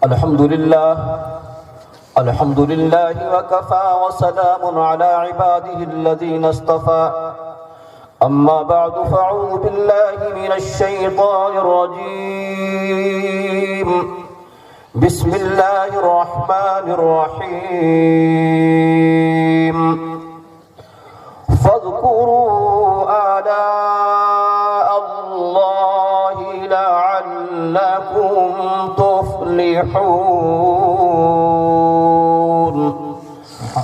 الحمد لله وكفى وسلام على عباده الذين اصطفى أما بعد فأعوذ بالله من الشيطان الرجيم بسم الله الرحمن الرحيم فاذكروا آلاء الله لعلكم تفلحون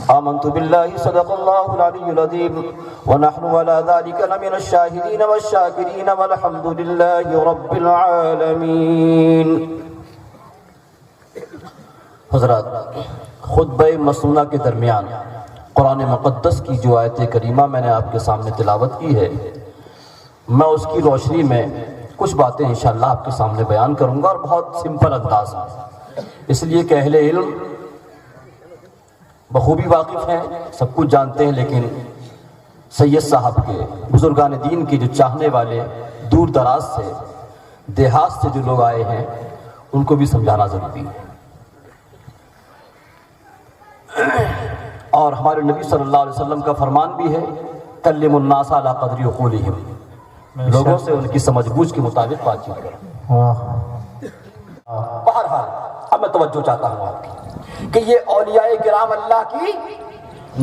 آمنت بالله صدق الله العلي العظيم ونحن على ذلك لمن الشاهدين والشاكرين والحمد لله رب العالمين۔ حضرات، خطبہ مسنونہ کے درمیان قرآن مقدس کی جو آیت کریمہ میں نے آپ کے سامنے تلاوت کی ہے، میں اس کی روشنی میں کچھ باتیں انشاءاللہ آپ کے سامنے بیان کروں گا، اور بہت سمپل انداز میں، اس لیے کہ اہل علم بخوبی واقف ہیں، سب کچھ جانتے ہیں، لیکن سید صاحب کے، بزرگان دین کے جو چاہنے والے دور دراز سے، دیہات سے جو لوگ آئے ہیں، ان کو بھی سمجھانا ضروری ہے۔ اور ہمارے نبی صلی اللہ علیہ وسلم کا فرمان بھی ہے، کلم الناس علی قدر عقولہم، لوگوں سے ان کی سمجھ بوجھ کے مطابق بات چیت کریں۔ بہرحال اب میں توجہ چاہتا ہوں آپ کی کہ یہ اولیاء کرام اللہ کی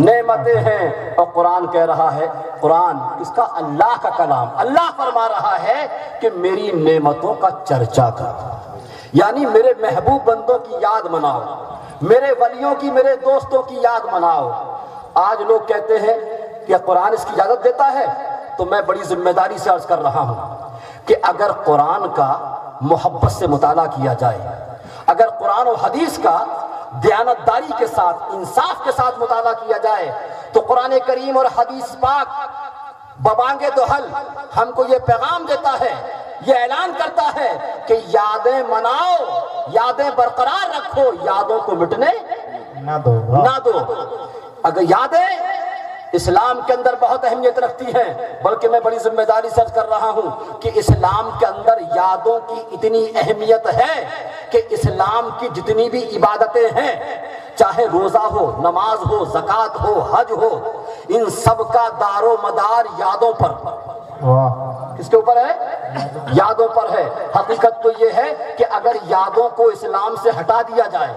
نعمتیں ہیں، اور قرآن کہہ رہا ہے، قرآن اس کا اللہ کا کلام، اللہ فرما رہا ہے کہ میری نعمتوں کا چرچا کرو، یعنی میرے محبوب بندوں کی یاد مناؤ، میرے ولیوں کی، میرے دوستوں کی یاد مناؤ۔ آج لوگ کہتے ہیں کہ قرآن اس کی اجازت دیتا ہے، تو میں بڑی ذمہ داری سے عرض کر رہا ہوں کہ اگر قرآن کا محبت سے مطالعہ کیا جائے، اگر قرآن و حدیث کا دیانتداری کے ساتھ، انصاف کے ساتھ مطالعہ کیا جائے، تو قرآن کریم اور حدیث پاک ببانگ دوحل ہم کو یہ پیغام دیتا ہے، یہ اعلان کرتا ہے کہ یادیں مناؤ، یادیں برقرار رکھو، یادوں کو مٹنے نہ دو۔ اگر یادیں اسلام کے اندر بہت اہمیت رکھتی ہیں، بلکہ میں بڑی ذمہ داری سے عرض کر رہا ہوں کہ اسلام کے اندر یادوں کی اتنی اہمیت ہے کہ اسلام کی جتنی بھی عبادتیں ہیں، چاہے روزہ ہو، نماز ہو، زکوٰۃ ہو، حج ہو، ان سب کا دار و مدار یادوں پر۔ کس کے اوپر ہے؟ یادوں پر ہے۔ حقیقت تو یہ ہے کہ اگر یادوں کو اسلام سے ہٹا دیا جائے،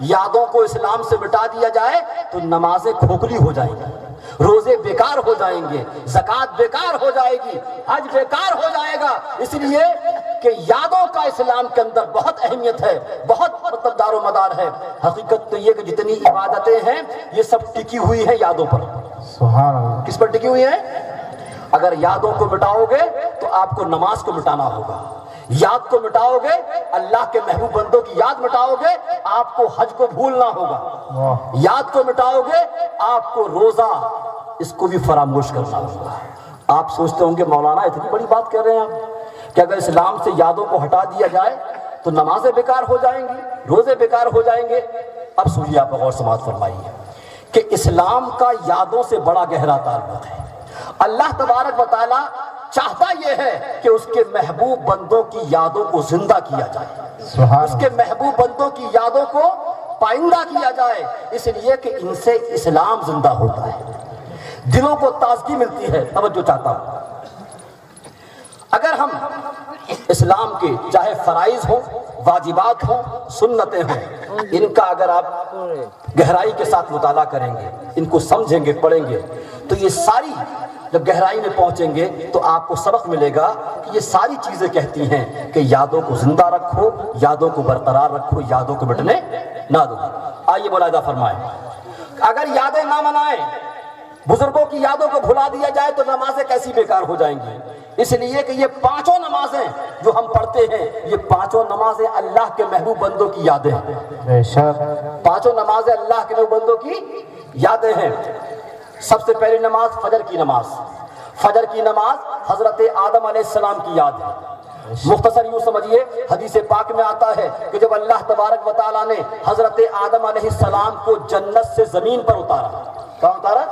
یادوں کو اسلام سے مٹا دیا جائے، تو نمازیں کھوکھلی ہو جائیں گی، روزے بیکار ہو جائیں گے، زکوٰۃ بیکار ہو جائے گی، حج بیکار ہو جائے گا، اس لیے کہ یادوں کا اسلام کے اندر بہت اہمیت ہے، بہت مطلب دار و مدار ہے۔ حقیقت تو یہ کہ جتنی عبادتیں ہیں یہ سب ٹکی ہوئی ہیں یادوں پر۔ سبحان اللہ۔ کس پر ٹکی ہوئی ہیں؟ اگر یادوں کو مٹاؤ گے تو آپ کو نماز کو مٹانا ہوگا، یاد کو مٹاؤ گے، اللہ کے محبوب بندوں کی یاد مٹاؤ گے، آپ کو حج کو بھولنا ہوگا، یاد کو مٹاؤ گے، آپ کو روزہ اس کو بھی فراموش کرنا ہوگا۔ آپ سوچتے ہوں گے مولانا اتنی بڑی بات کہہ رہے ہیں آپ کہ اگر اسلام سے یادوں کو ہٹا دیا جائے تو نمازیں بیکار ہو جائیں گی، روزے بیکار ہو جائیں گے۔ اب سنیے، آپ غور سماعت فرمائیے کہ اسلام کا یادوں سے بڑا گہرا تعلق ہے۔ اللہ تبارک و تعالی چاہتا یہ ہے کہ اس کے محبوب بندوں کی یادوں کو زندہ کیا جائے، اس کے محبوب بندوں کی یادوں کو پائندہ کیا جائے، اس لیے کہ ان سے اسلام زندہ ہوتا ہے، دلوں کو تازگی ملتی ہے۔ توجہ چاہتا ہوں، اگر ہم اسلام کے چاہے فرائض ہوں، واجبات ہوں، سنتیں ہوں، ان کا اگر آپ گہرائی کے ساتھ مطالعہ کریں گے، ان کو سمجھیں گے، پڑھیں گے، تو یہ ساری جب گہرائی میں پہنچیں گے تو آپ کو سبق ملے گا کہ یہ ساری چیزیں کہتی ہیں کہ یادوں کو زندہ رکھو، یادوں کو برقرار رکھو، یادوں کو مٹنے نہ دو۔ آئیے ملاحظہ فرمائیں، اگر یادیں نہ منائیں، بزرگوں کی یادوں کو بھلا دیا جائے تو نمازیں کیسی بیکار ہو جائیں گی۔ اس لیے کہ یہ پانچوں نمازیں جو ہم پڑھتے ہیں، یہ پانچوں نمازیں اللہ کے محبوب بندوں کی یادیں ہیں۔ پانچوں نمازیں اللہ کے محبوب بندوں کی یادیں ہیں۔ سب سے پہلی نماز فجر کی نماز، فجر کی نماز حضرت آدم علیہ السلام کی یاد ہے۔ مختصر یوں سمجھیے، حدیث پاک میں آتا ہے کہ جب اللہ تبارک و تعالیٰ نے حضرت آدم علیہ السلام کو جنت سے زمین پر اتارا، کہاں اتارا؟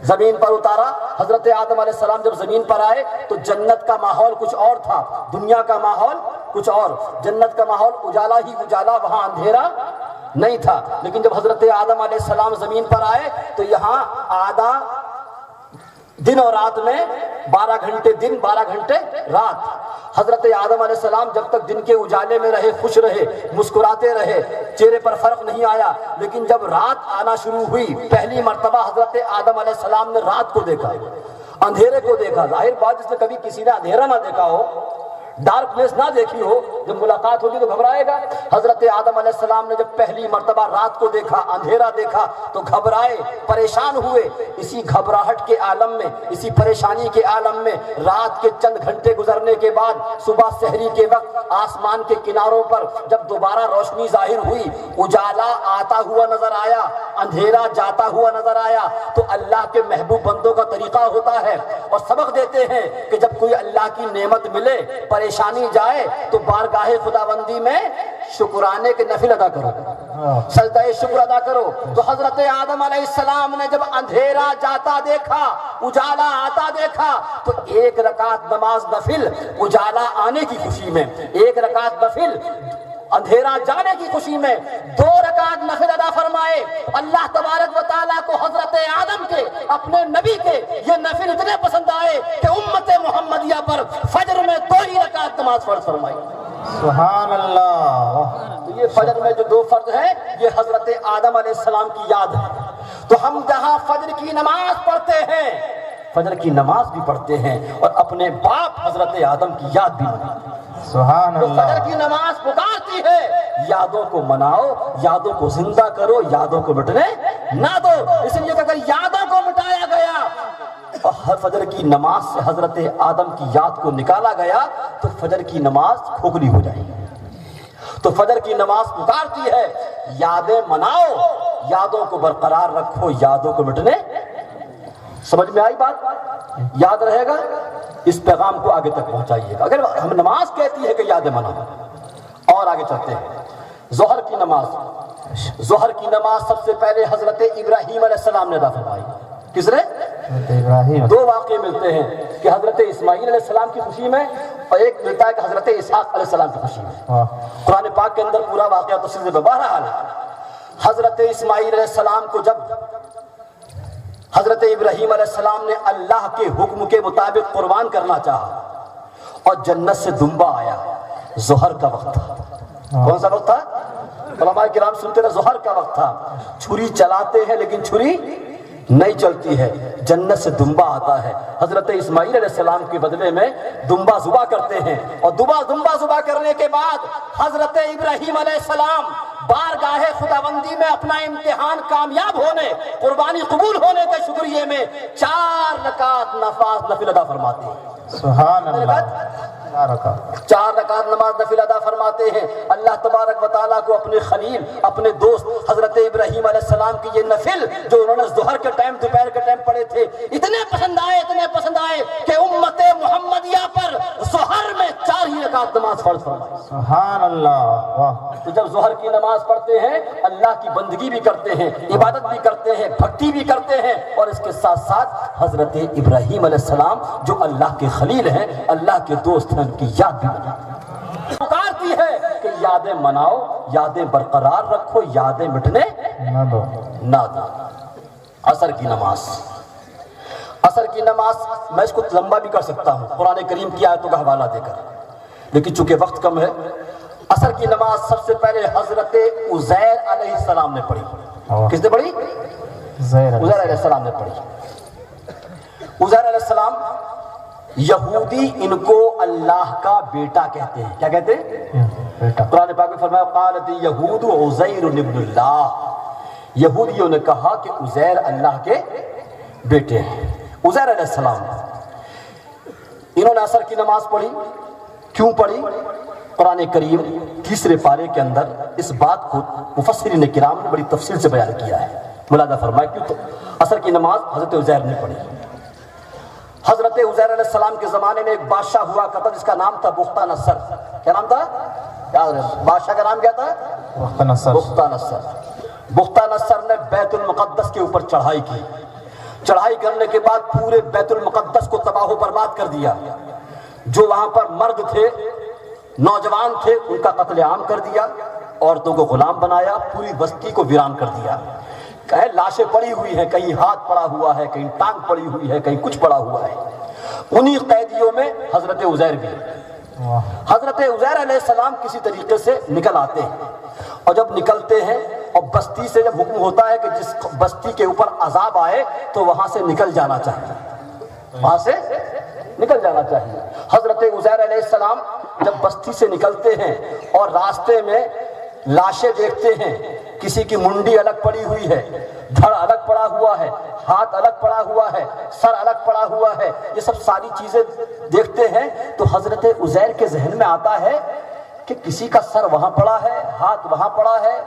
زمین پر اتارا۔ حضرت آدم علیہ السلام جب زمین پر آئے تو جنت کا ماحول کچھ اور تھا، دنیا کا ماحول کچھ اور، جنت کا ماحول اجالا ہی اجالا، وہاں اندھیرا نہیں تھا۔ لیکن جب حضرت آدم علیہ السلام زمین پر آئے تو یہاں آدھا دن اور رات میں 12 گھنٹے دن 12 گھنٹے رات۔ حضرت آدم علیہ السلام جب تک دن کے اجالے میں رہے، خوش رہے، مسکراتے رہے، چہرے پر فرق نہیں آیا۔ لیکن جب رات آنا شروع ہوئی، پہلی مرتبہ حضرت آدم علیہ السلام نے رات کو دیکھا، اندھیرے کو دیکھا۔ ظاہر بات، جس نے کبھی کسی نے اندھیرا نہ دیکھا ہو، ڈارک پلیس نہ دیکھی ہو، جب ملاقات ہوگی تو گھبرائے گا۔ حضرت آدم علیہ السلام نے جب پہلی مرتبہ رات کو دیکھا، اندھیرا دیکھا، تو گھبرائے، پریشان ہوئے۔ اسی گھبراہٹ کے عالم میں، اسی پریشانی کے عالم میں رات کے چند گھنٹے گزرنے کے بعد صبح سحری کے وقت آسمان کے کناروں پر جب دوبارہ روشنی ظاہر ہوئی، اجالا آتا ہوا نظر آیا، اندھیرا جاتا ہوا نظر آیا، تو اللہ کے محبوب بندوں کا طریقہ ہوتا ہے اور سبق دیتے ہیں کہ جب کوئی اللہ کی نعمت ملے، پریشانی جائے، تو بارگاہ خداوندی میں شکرانے کے نفل ادا کرو، سجدہ شکر ادا کرو۔ تو حضرت آدم علیہ السلام نے جب اندھیرا جاتا دیکھا، اجالا آتا دیکھا، تو ایک رکعت نماز نفل اجالا آنے کی خوشی میں، ایک رکعت نفل اندھیرا جانے کی خوشی میں، 2 رکعت نفل ادا فرمائے۔ اللہ تبارک و تعالیٰ کو حضرت آدم کے، اپنے نبی کے یہ نفل اتنے پسند آئے کہ امت محمدیہ پر فجر میں 2 ہی رکعت نماز فرض فرمائی۔ سبحان اللہ۔ تو یہ فجر میں جو 2 فرض ہیں، یہ حضرت آدم علیہ السلام کی یاد ہے۔ تو ہم جہاں فجر کی نماز پڑھتے ہیں، فجر کی نماز بھی پڑھتے ہیں اور اپنے باپ حضرت آدم کی یاد بھی مناتے ہیں۔ سبحان تو اللہ۔ فجر کی نماز پکارتی ہے، یادوں کو مناؤ، یادوں کو زندہ کرو، یادوں کو مٹنے نہ دو۔ اس لیے کہ اگر یادوں کو مٹایا گیا اور ہر فجر کی نماز سے حضرت آدم کی یاد کو نکالا گیا تو فجر کی نماز کھوکھلی ہو جائے گی۔ تو فجر کی نماز پکارتی ہے، یادیں مناؤ، یادوں کو برقرار رکھو، یادوں کو مٹنے۔ سمجھ میں آئی بات؟ یاد رہے گا، اس پیغام کو آگے تک پہنچائیے گا۔ اگر ہم نماز کہتی ہے کہ یادیں مناؤ، اور آگے چلتے ہیں۔ ظہر کی نماز، ظہر کی نماز سب سے پہلے حضرت ابراہیم علیہ السلام نے ادا فرمائی۔ کس نے؟ ابراہیم۔ 2 واقعے ملتے ہیں کہ حضرت اسماعیل علیہ السلام کی خوشی میں، اور ایک ملتا ہے کہ حضرت اسحاق علیہ السلام کی خوشی میں۔ قرآن پاک کے اندر پورا واقعہ تفصیل سے بہرحال حضرت اسماعیل علیہ السلام کو جب حضرت ابراہیم علیہ السلام نے اللہ کے حکم کے مطابق قربان کرنا چاہا اور جنت سے دمبا آیا، ظہر کا وقت تھا۔ کون سا وقت تھا؟ علماء کرام سنتے رہے، ظہر کا وقت تھا۔ چھری چلاتے ہیں لیکن چھری نہیں چلتی ہے، جنت سے دمبا آتا ہے۔ حضرت اسماعیل علیہ السلام کے بدلے میں دمبا ذبح کرتے ہیں، اور دمبا ذبح کرنے کے بعد حضرت ابراہیم علیہ السلام بارگاہ خداوندی میں اپنا امتحان کامیاب ہونے، قربانی قبول ہونے کے شکریہ میں 4 رکعت نفل ادا فرماتے ہیں۔ سبحان اللہ۔ 4 رکعت نماز نفل ادا فرماتے ہیں۔ اللہ تبارک و تعالیٰ کو اپنے خلیل، اپنے دوست حضرت ابراہیم علیہ السلام کی یہ نفل جو انہوں نے ظہر کے ٹائم، دوپہر کے ٹائم پڑھے تھے، اتنے پسند آئے کہ امت محمدیہ پر ظہر میں 4 ہی رکعت نماز فرض فرمائی۔ سبحان اللہ۔ واہ۔ تو جب ظہر کی نماز پڑھتے ہیں، اللہ کی بندگی بھی کرتے ہیں، عبادت بھی کرتے ہیں، بھکتی بھی کرتے ہیں، اور اس کے ساتھ ساتھ حضرت ابراہیم علیہ السلام جو اللہ کے خلیل ہیں، اللہ کے دوست ہیں، ان کی یاد بھی مناتے ہیں۔ پکارتی ہے کہ یادیں مناؤ، یادیں برقرار رکھو، یادیں مٹنے نہ دو۔ نہ دو۔ عصر کی نماز، عصر کی نماز میں اس کو لمبا بھی کر سکتا ہوں قرآن کریم کی آیتوں کا حوالہ دے کر، لیکن چونکہ وقت کم ہے۔ عصر کی نماز سب سے پہلے حضرت عزیر علیہ السلام نے پڑھی۔ کس نے پڑھی؟ عزیر علیہ السلام نے پڑھی۔ عزیر علیہ السلام یہودی ان کو اللہ کا بیٹا کہتے ہیں۔ کیا کہتے ہیں؟ بیٹا۔ قرآن پاک میں فرمایا قالت یہود عزیر ابن اللہ، یہودیوں نے کہا کہ عزیر اللہ کے بیٹے ہیں۔ عزیر علیہ السلام انہوں نے عصر کی نماز پڑھی۔ کیوں پڑھی؟ قرآن کریم 3 پارے کے اندر اس بات کو مفسرین کرام نے بڑی تفصیل سے بیان کیا ہے۔ ملاحظہ فرمائے کیوں تو عصر کی نماز حضرت عزیر نے پڑھی۔ حضرت عزیر علیہ السلام کے زمانے میں ایک بادشاہ ہوا کرتا جس کا نام تھا بختہ نصر۔ کیا نام تھا؟ بادشاہ کا نام کیا تھا؟ بختہ نصر۔ بختہ نصر۔ بختہ نصر نے بیت المقدس کے اوپر چڑھائی کی۔ چڑھائی کرنے کے بعد پورے بیت المقدس کو تباہ و برباد کر دیا۔ جو وہاں پر مرد تھے نوجوان تھے ان کا قتل عام کر دیا، عورتوں کو غلام بنایا، پوری بستی کو ویران کر دیا. کہے لاشیں پڑی ہوئی ہیں، کہیں ہاتھ پڑا ہوا ہے، کہیں ٹانگ پڑی ہوئی ہے، کہیں کچھ پڑا ہوا ہے. انہی قیدیوں میں حضرت عزیر بھی. حضرت عزیر علیہ السلام کسی طریقے سے نکل آتے ہیں، اور جب نکلتے ہیں اور بستی سے جب حکم ہوتا ہے کہ جس بستی کے اوپر عذاب آئے تو وہاں سے نکل جانا چاہیے، وہاں سے نکل جانا چاہیے. حضرت عزیر علیہ السلام جب بستی سے نکلتے ہیں اور راستے میں لاشیں دیکھتے ہیں، کسی کی منڈی الگ پڑی ہوئی ہے، دھڑ الگ پڑا ہوا ہے، ہاتھ الگ پڑا ہوا ہے، سر الگ پڑا ہوا ہے، یہ سب ساری چیزیں دیکھتے ہیں تو حضرت عزیر کے ذہن میں آتا ہے کہ کسی کا سر وہاں پڑا ہے، ہاتھ وہاں پڑا ہے،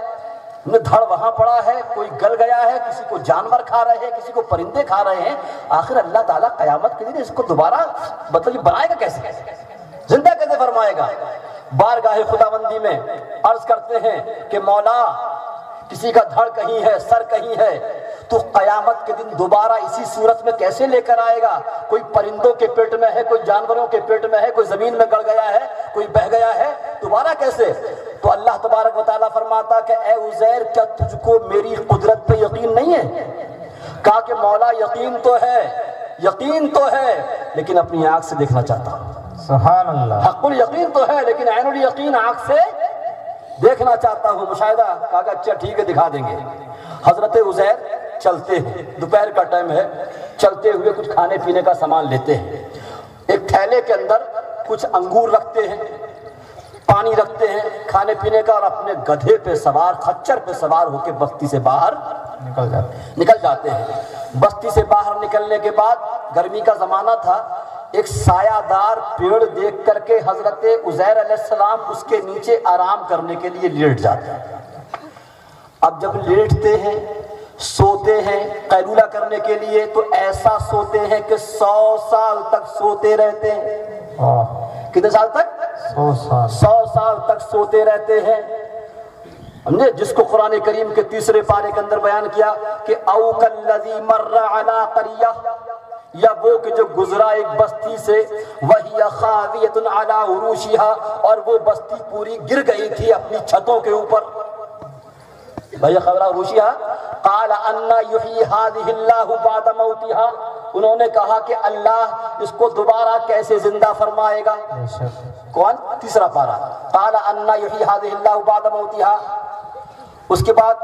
دھڑ وہاں پڑا ہے، کوئی گل گیا ہے، کسی کو جانور کھا رہے ہیں، کسی کو پرندے کھا رہے ہیں. آخر اللہ تعالیٰ قیامت کے دن اس کو دوبارہ مطلب بنائے گا کیسے، زندہ کیسے فرمائے گا؟ بارگاہ خداوندی میں عرض کرتے ہیں کہ مولا کسی کا دھڑ کہیں ہے، سر کہیں ہے، تو قیامت کے دن دوبارہ اسی صورت میں کیسے لے کر آئے گا؟ کوئی پرندوں کے پیٹ میں ہے، کوئی جانوروں کے پیٹ میں ہے، کوئی زمین میں گڑ گیا ہے، کوئی بہہ گیا ہے، دوبارہ کیسے؟ تو اللہ تبارک و تعالیٰ فرماتا کہ اے عزیر کیا تجھ کو میری قدرت پہ یقین نہیں ہے؟ کہا کہ مولا یقین تو ہے، یقین تو ہے، لیکن اپنی آنکھ سے دیکھنا چاہتا ہوں. سبحان اللہ. حق الیقین تو ہے لیکن عین الیقین آنکھ سے دیکھنا چاہتا ہوں. مشاہدہ. کہا کہ اچھا ٹھیک ہے دکھا دیں گے. حضرت عزیر چلتے ہیں، دوپہر کا ٹائم ہے، چلتے ہوئے کچھ کھانے پینے کا سامان لیتے ہیں. ایک تھیلے کے اندر کچھ انگور رکھتے ہیں، پانی رکھتے ہیں کھانے پینے کا، اور اپنے گدھے پہ سوار، خچر پہ سوار ہو کے بستی سے باہر نکل جاتے ہیں. بستی سے باہر نکلنے کے بعد گرمی کا زمانہ تھا، ایک سایہ دار پیڑ دیکھ کر کے حضرت عزیر علیہ السلام اس کے نیچے آرام کرنے کے لیے لیٹ جاتے ہیں. اب جب لیٹتے ہیں، سوتے ہیں قیلولہ کرنے کے لیے، تو ایسا سوتے ہیں کہ 100 سال تک سوتے رہتے ہیں. کتنے سال تک؟ 100 سال تک سوتے رہتے ہیں. ہم نے جس کو قرآن کریم کے 3 پارے کے اندر بیان کیا کہ او کالذی مر علی قریہ، یا وہ کہ جو گزرا ایک بستی سے، وہی خاویۃ علی عروشها، اور وہ بستی پوری گر گئی تھی اپنی چھتوں کے اوپر. بھائی خبر عروشها قال ان یحیی هذه الله بعد موتها، انہوں نے کہا کہ اللہ اس کو دوبارہ کیسے زندہ فرمائے گا. کون؟ 3 پارہ. قال ان یحیی هذه الله بعد موتها. اس کے بعد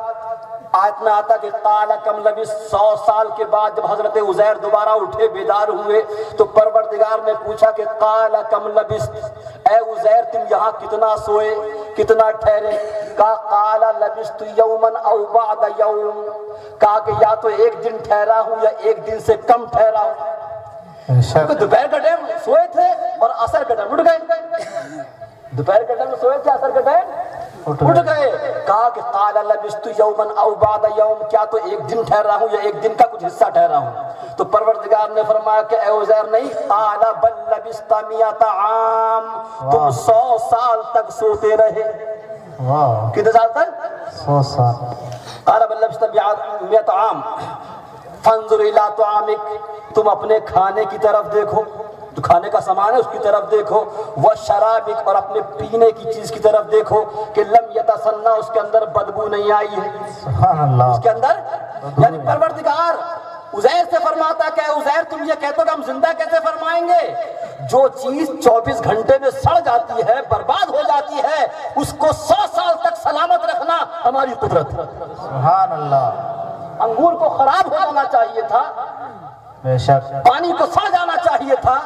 آیت میں آتا کہ قال کم لبث، 100 سال کے بعد جب حضرت عزیر دوبارہ اٹھے بیدار ہوئے تو پروردگار نے پوچھا کہ قال کم لبث، اے عزیر تم یہاں کتنا سوئے، کتنا ٹھہرے؟ کہا قال لبثت یوما او بعد یوم، کہا کہ یا تو ایک دن ٹھہرا ہوں یا ایک دن سے کم ٹھہرا ہوں. کیونکہ دوپہر کا ٹائم سوئے تھے اور عصر کا ٹائم اٹھ گئے. دوپہر کے ٹائم سوئے تھے، عصر کے ٹائم اٹھ گئے. کہا کہ قال لبثت یوما او بعد یوم، کیا تو ایک دن ٹھہرا ہوں یا ایک دن کا کچھ حصہ ٹھہرا ہوں؟ تو پروردگار نے فرمایا کہ اے عزیر نہیں، قال بل لبثت 100 عام، تم 100 سال تک سوتے رہے. کتنے سال تک؟ 100 سال. قال بل لبثت 100 عام فانظر الی طعامک، تم اپنے کھانے کی طرف دیکھو، جو کھانے کا سامان ہے اس کی طرف دیکھو، وشرابک، اور اپنے پینے کی چیز کی طرف دیکھو کہ لم یتسنہ، اس کے اندر بدبو نہیں آئی ہے. سبحان اللہ. اس کے اندر یعنی پروردگار عزیر سے فرماتا کہ اے عزیر تم یہ کہتے ہو کہ ہم زندہ کیسے فرمائیں گے؟ جو چیز 24 گھنٹے میں سڑ جاتی ہے، برباد ہو جاتی ہے، اس کو 100 سال تک سلامت رکھنا ہماری قدرت ہے. سبحان اللہ. انگور کو خراب ہو جانا چاہیے تھا، بے شک. پانی کو سڑ جانا چاہیے تھا،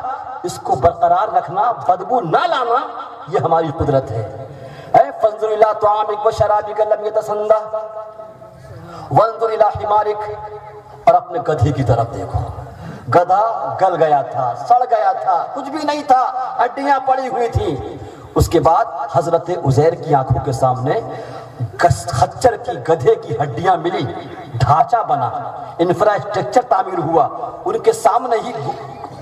اس کو برقرار رکھنا، بدبو نہ لانا، یہ ہماری قدرت ہے. فانظر الی طعامک وشرابک لم یتسنہ وانظر الی حمارک، اور اپنے گدھے کی طرف دیکھو، گدھا گل گیا تھا، سڑ گیا تھا، کچھ بھی نہیں تھا، ہڈیاں پڑی ہوئی تھیں. اس کے بعد حضرت عزیر کی آنکھوں کے سامنے خچر کی، گدھے کی ہڈیاں ملی، ڈھانچہ بنا، انفراسٹرکچر تعمیر ہوا، ان کے سامنے ہی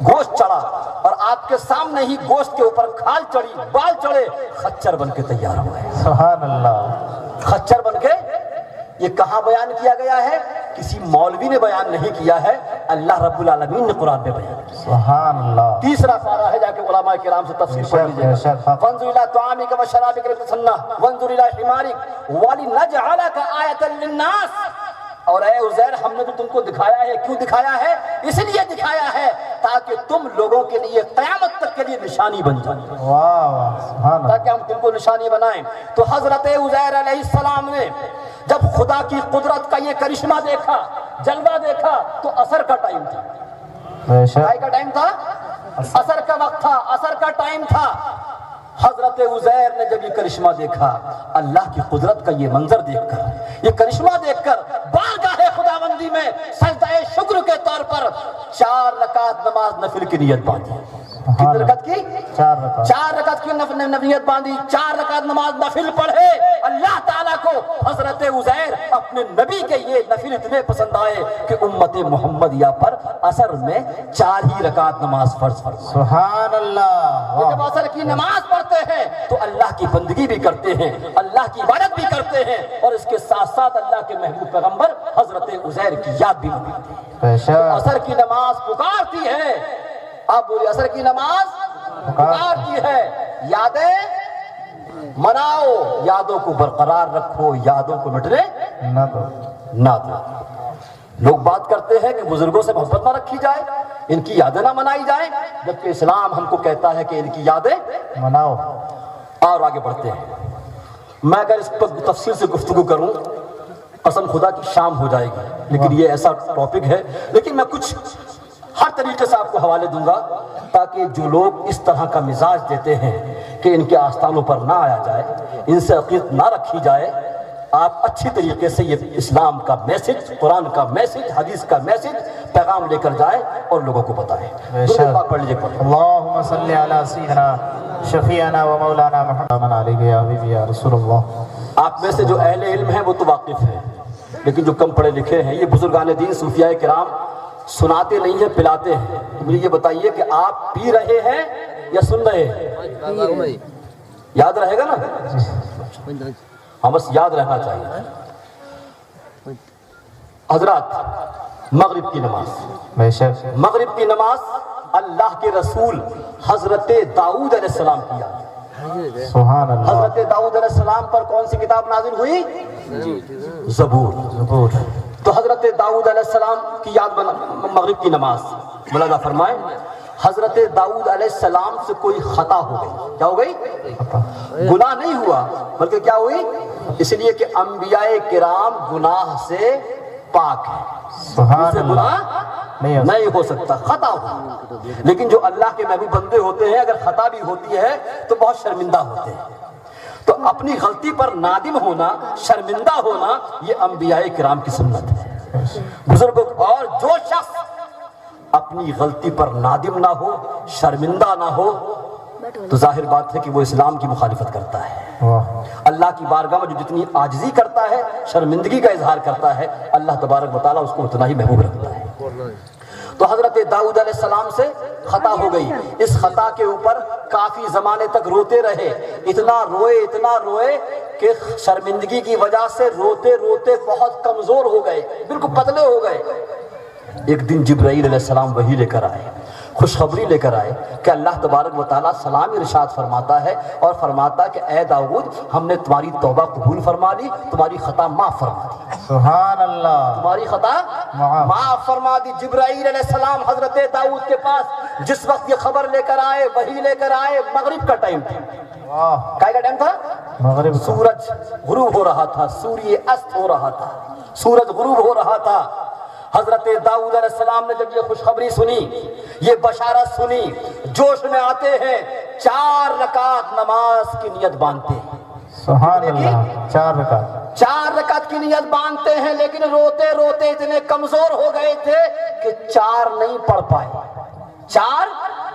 گوشت چڑھا، اور آپ کے سامنے ہی گوشت کے اوپر کھال چڑھی، بال چڑھے، خچر بن کے تیار ہوئے. سبحان اللہ. خچر بن کے. یہ کہاں بیان کیا گیا ہے؟ کسی مولوی نے بیان نہیں کیا ہے، اللہ رب العالمین نے قرآن میں بیان کیا۔ سبحان اللہ۔ تیسرا پارہ ہے، جا کے علماء کرام سے تفسیر پڑھ لیجیے گا۔ وانظر الی طعامک و شرابک لتسنہ وانظر الی حمارک ولنجعلک آیۃ للناس۔ اور اے عزیر، ہم نے تو تم کو دکھایا ہے، کیوں دکھایا ہے؟ اس لیے دکھایا ہے تاکہ تم لوگوں کے لیے قیامت تک کے لیے نشانی بن جائے، واہ واہ، سبحان اللہ۔ تاکہ ہم تم کو نشانی بنائیں۔ تو حضرت عزیر علیہ السلام نے جب خدا کی قدرت کا یہ کرشمہ دیکھا، جلوہ دیکھا، تو عصر کا ٹائم تھا۔ بے شک۔ کیا کا ٹائم تھا؟ عصر کا وقت تھا، عصر کا ٹائم تھا۔ حضرت عزیر نے جب یہ کرشمہ دیکھا، اللہ کی قدرت کا یہ منظر دیکھ کر، یہ کرشمہ دیکھ کر بارگاہ خداوندی میں سجدہ شکر کے طور پر 4 رکعت نماز نفل کی نیت باندھی۔ کتنی رکعت کی؟ 4 رکعت۔ 4 رکعت کی نیت باندھی، 4 رکعت نماز نفل پڑھے۔ اللہ تعالیٰ کو حضرت عزیر اپنے نبی کے یہ نفل اتنے پسند آئے کہ امت محمدیہ پر عصر میں 4 ہی رکعت نماز فرض فرض۔ سبحان اللہ۔ جب عصر کی نماز پڑھتے ہیں تو اللہ کی بندگی بھی کرتے ہیں، اللہ کی عبادت بھی کرتے ہیں، اور اس کے ساتھ ساتھ اللہ کے محبوب پیغمبر حضرت عزیر کی یاد بھی مناتے ہیں۔ بے شک۔ عصر کی نماز پکارتی ہے، آپ بولیے، عصر کی نماز پکارتی ہے، یادیں مناؤ، یادوں کو برقرار رکھو، یادوں کو مٹنے نہ دو۔ نہ دو۔ لوگ بات کرتے ہیں کہ بزرگوں سے محبت نہ رکھی جائے، ان کی یادیں نہ منائی جائیں، جبکہ اسلام ہم کو کہتا ہے کہ ان کی یادیں مناؤ۔ اور آگے بڑھتے ہیں۔ میں اگر اس پر تفصیل سے گفتگو کروں، قسم خدا کی شام ہو جائے گی، لیکن یہ ایسا ٹاپک ہے، لیکن میں کچھ ہر طریقے سے آپ کو حوالے دوں گا تاکہ جو لوگ اس طرح کا مزاج دیتے ہیں کہ ان کے آستانوں پر نہ آیا جائے، ان سے عقیدت نہ رکھی جائے، آپ اچھی طریقے سے یہ اسلام کا میسج، قرآن کا میسج، حدیث کا میسج، پیغام لے کر جائیں اور لوگوں کو بتائیں۔ درود پاک پڑھ لیجیے۔ اللہم صلی علی سیدنا شفیعنا و مولانا محمد علیہ یا حبیبی یا رسول اللہ۔ آپ میں سے جو اہل علم ہیں وہ تو واقف ہیں، لیکن جو کم پڑھے لکھے ہیں، یہ بزرگان دین صوفیاء کرام سناتے نہیں ہیں، پلاتے ہیں۔ تو مجھے یہ بتائیے کہ آپ پی رہے ہیں یا سن رہے ہیں؟ یاد رہے گا نا؟ ہاں، بس یاد رہنا چاہیے۔ حضرات، مغرب کی نماز، بے شک۔ مغرب کی نماز اللہ کے رسول حضرت داؤد علیہ السلام کی یاد ہے۔ سبحان اللہ۔ حضرت داؤد علیہ السلام پر کون سی کتاب نازل ہوئی؟ زبور۔ زبور۔ تو حضرت داؤد علیہ السلام کی یاد مغرب کی نماز، ملاحظہ فرمائیں، حضرت داؤد علیہ السلام سے کوئی خطا ہو گئی۔ کیا ہو گئی؟ گناہ نہیں ہوا، بلکہ کیا ہوئی؟ اس لیے کہ انبیاء کرام گناہ سے پاک ہیں، سبحان سے اللہ۔ گناہ نہیں ہو سکتا، خطا ہو۔ لیکن جو اللہ کے محبوب بندے ہوتے ہیں، اگر خطا بھی ہوتی ہے تو بہت شرمندہ ہوتے ہیں۔ تو اپنی غلطی پر نادم ہونا، شرمندہ ہونا، یہ انبیاء کرام کی سنت ہے، بزرگوں۔ اور جو شخص اپنی غلطی پر نادم نہ ہو، شرمندہ نہ ہو، تو ظاہر بات ہے کہ وہ اسلام کی مخالفت کرتا ہے۔ اللہ کی بارگاہ میں جو جتنی عاجزی کرتا ہے، شرمندگی کا اظہار کرتا ہے، اللہ تبارک و تعالیٰ اس کو اتنا ہی محبوب رکھتا ہے۔ تو حضرت داؤد علیہ السلام سے خطا ہو گئی، اس خطا کے اوپر کافی زمانے تک روتے رہے، اتنا روئے کہ شرمندگی کی وجہ سے روتے روتے بہت کمزور ہو گئے، بالکل پتلے ہو گئے۔ ایک دن جبرائیل علیہ السلام وحی لے کر آئے، خوشخبری لے کر آئے کہ اللہ تبارک و تعالیٰ سلام ارشاد فرماتا ہے اور فرماتا کہ اے داؤد، ہم نے تمہاری توبہ قبول فرما لی، تمہاری خطا معاف فرما دی، سبحان اللہ۔ تمہاری خطا معاف فرما دی۔ جبرائیل علیہ السلام حضرت داؤد کے پاس جس وقت یہ خبر لے کر آئے، وحی لے کر آئے، مغرب کا ٹائم تھا۔ کیا کا ٹائم تھا؟ مغرب۔ سورج غروب ہو رہا تھا، سوریہ است ہو رہا تھا، سورج غروب ہو رہا تھا۔ حضرت داؤد علیہ السلام نے جب یہ خوشخبری سنی، یہ بشارت سنی، جوش میں آتے ہیں، 4 رکعت نماز کی نیت باندھتے ہیں۔ سبحان اللہ۔ 4 رکعت۔ 4 رکعت کی نیت باندھتے ہیں، لیکن روتے روتے اتنے کمزور ہو گئے تھے کہ 4 نہیں پڑھ پائے، 4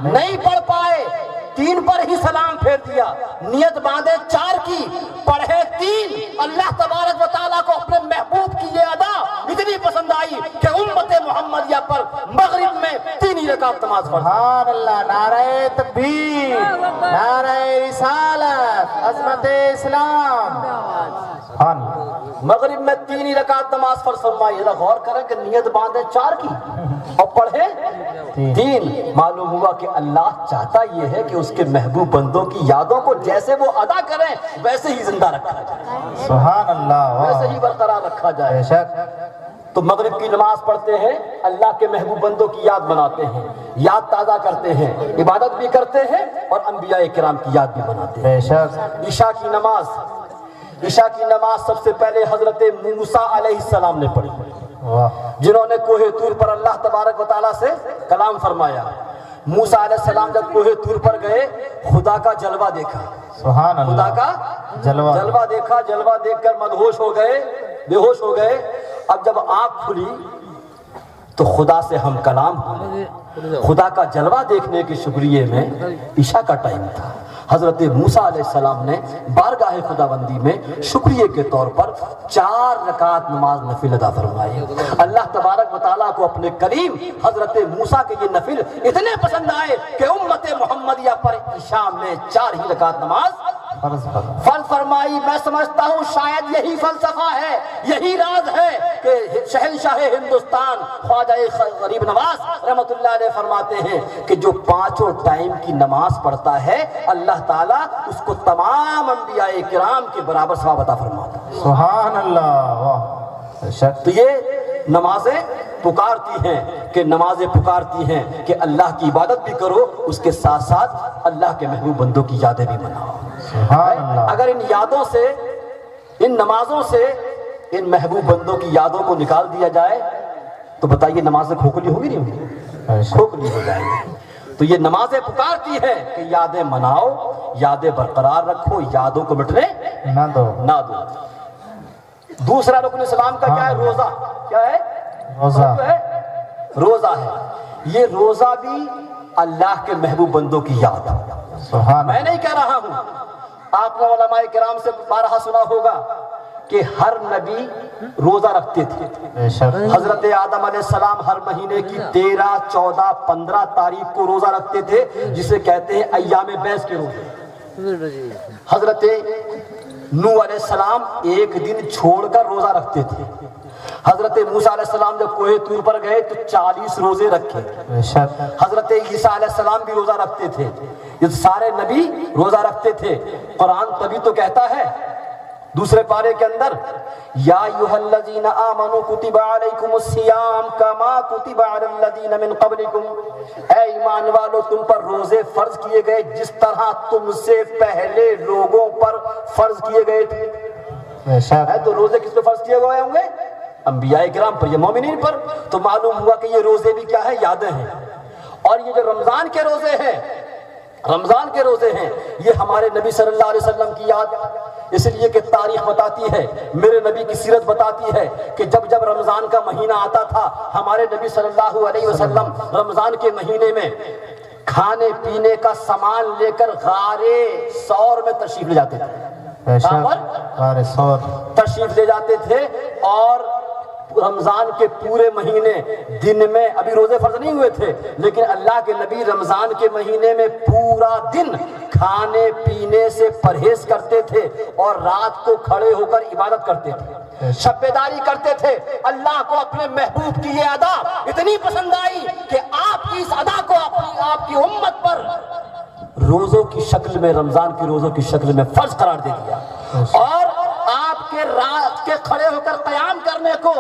نہیں پڑھ پائے، 3 پر ہی سلام پھیر دیا۔ نیت باندھے 4 کی، پڑھے 3۔ اللہ تبارک و تعالیٰ کو اپنے محبوب کی یہ ادا اتنی پسند آئی کہ امت محمدیہ پر مغرب میں 3 ہی رکعت نماز پڑھ۔ سبحان اللہ۔ نعرہ تکبیر، نعرہ رسالت، عظمت اسلام۔ سبحان اللہ۔ مغرب میں 3 ہی رکعت نماز فرض فرمائی. ذرا غور کریں کہ نیت باندھے 4 کی اور پڑھے 3. معلوم ہوا کہ اللہ چاہتا یہ ہے کہ اس کے محبوب بندوں کی یادوں کو جیسے وہ ادا کریں ویسے ہی زندہ رکھا جائے, سبحان اللہ, ویسے ہی برقرار رکھا جائے. بے شک. تو مغرب کی نماز پڑھتے ہیں, اللہ کے محبوب بندوں کی یاد بناتے ہیں, یاد تازہ کرتے ہیں, عبادت بھی کرتے ہیں اور انبیاء کرام کی یاد بھی بناتے ہیں. بے شک. عشاء کی نماز سب سے پہلے حضرت موسیٰ علیہ السلام نے پڑھی, جنہوں نے کوہ طور پر اللہ تبارک و تعالیٰ سے کلام فرمایا. موسیٰ علیہ السلام جب کوہ طور پر گئے, خدا کا جلوہ دیکھا, سبحان اللہ, خدا کا جلوہ دیکھا. جلوہ دیکھ کر مدہوش ہو گئے, بے ہوش ہو گئے. اب جب آنکھ کھلی تو خدا سے ہم کلام ہوئے. خدا کا جلوہ دیکھنے کے شکریہ میں عشاء کا ٹائم تھا. حضرت موسیٰ علیہ السلام نے بارگاہ خداوندی میں شکریہ کے طور پر 4 رکعت نماز نفل ادا فرمائی. اللہ تبارک و تعالیٰ کو اپنے کریم حضرت موسیٰ کے یہ نفل اتنے پسند آئے کہ امت محمدیہ پر عشاء میں 4 ہی رکعت نماز فرض فرمائی. میں سمجھتا ہوں شاید یہی فلسفہ ہے, یہی راز ہے کہ شہنشاہ ہندوستان خواجہ غریب نواز رحمت اللہ علیہ فرماتے ہیں کہ جو 5 ٹائم کی نماز پڑھتا ہے اللہ تعالیٰ اس کو تمام انبیاء کرام کے برابر ثواب عطا فرماتا ہے. سبحان اللہ, واہ. تو یہ نمازیں پکارتی ہیں کہ نمازیں پکارتی ہیں کہ اللہ کی عبادت بھی کرو, اس کے ساتھ ساتھ اللہ کے محبوب بندوں کی یادیں بھی مناؤ. اگر ان یادوں سے, ان نمازوں سے ان محبوب بندوں کی یادوں کو نکال دیا جائے تو بتائیے نمازیں کھوکھلی ہوگی نہیں ہوگی؟ کھوکھلی ہو جائیں گی. تو یہ نمازیں پکارتی ہیں کہ یادیں مناؤ, یادیں برقرار رکھو, یادوں کو مٹنے نہ دو. دوسرا رکن اسلام کا کیا ہے؟ روزہ. کیا ہے؟ روزہ ہے. یہ روزہ بھی اللہ کے محبوب بندوں کی یاد ہے. میں نہیں کہہ رہا ہوں, آپ نے علماء کرام سے بارہا سنا ہوگا کہ ہر نبی روزہ رکھتے تھے. حضرت آدم علیہ السلام ہر مہینے کی 13, 14, 15 تاریخ کو روزہ رکھتے تھے, جسے کہتے ہیں ایام بیس کے روزے. حضرت نوح علیہ السلام 1 دن چھوڑ کر روزہ رکھتے تھے. حضرت موسیٰ علیہ السلام جب کوہ طور پر گئے تو 40 روزے رکھے. حضرت عیسیٰ علیہ السلام بھی روزہ رکھتے تھے. یہ سارے نبی روزہ رکھتے تھے. قرآن تبھی تو کہتا ہے دوسرے پارے کے اندر, یا ایھا الذین آمنوا کتب علیکم الصیام کما کتب علی الذین من قبلکم, اے ایمان والو تم پر روزے فرض کیے گئے جس طرح تم سے پہلے لوگوں پر فرض کیے گئے تھے. تو روزے کس پہ فرض کیے گئے ہوں گے؟ انبیاء کرام پر, یہ مومنین پر. تو معلوم ہوا کہ یہ روزے بھی کیا ہے؟ یادیں ہیں. اور یہ جو رمضان کے روزے ہیں یہ ہمارے نبی صلی اللہ علیہ وسلم کی یاد, اس لیے کہ تاریخ بتاتی ہے, میرے نبی کی سیرت بتاتی ہے کہ جب جب رمضان کا مہینہ آتا تھا ہمارے نبی صلی اللہ علیہ وسلم رمضان کے مہینے میں کھانے پینے کا سامان لے کر غار ثور میں تشریف لے جاتے تھے. تشریف لے جاتے تھے اور رمضان کے پورے مہینے دن میں, ابھی روزے فرض نہیں ہوئے تھے, لیکن اللہ کے نبی رمضان کے مہینے میں پورا دن کھانے پینے سے پرہیز کرتے تھے اور رات کو کھڑے ہو کر عبادت کرتے تھے, شب بیداری کرتے تھے. اللہ کو اپنے محبوب کی یہ ادا اتنی پسند آئی کہ آپ کی اس ادا کو آپ کی امت پر روزوں کی شکل میں, رمضان کی روزوں کی شکل میں فرض قرار دے دیا, اور آپ کے رات کے کھڑے ہو کر قیام کرنے کو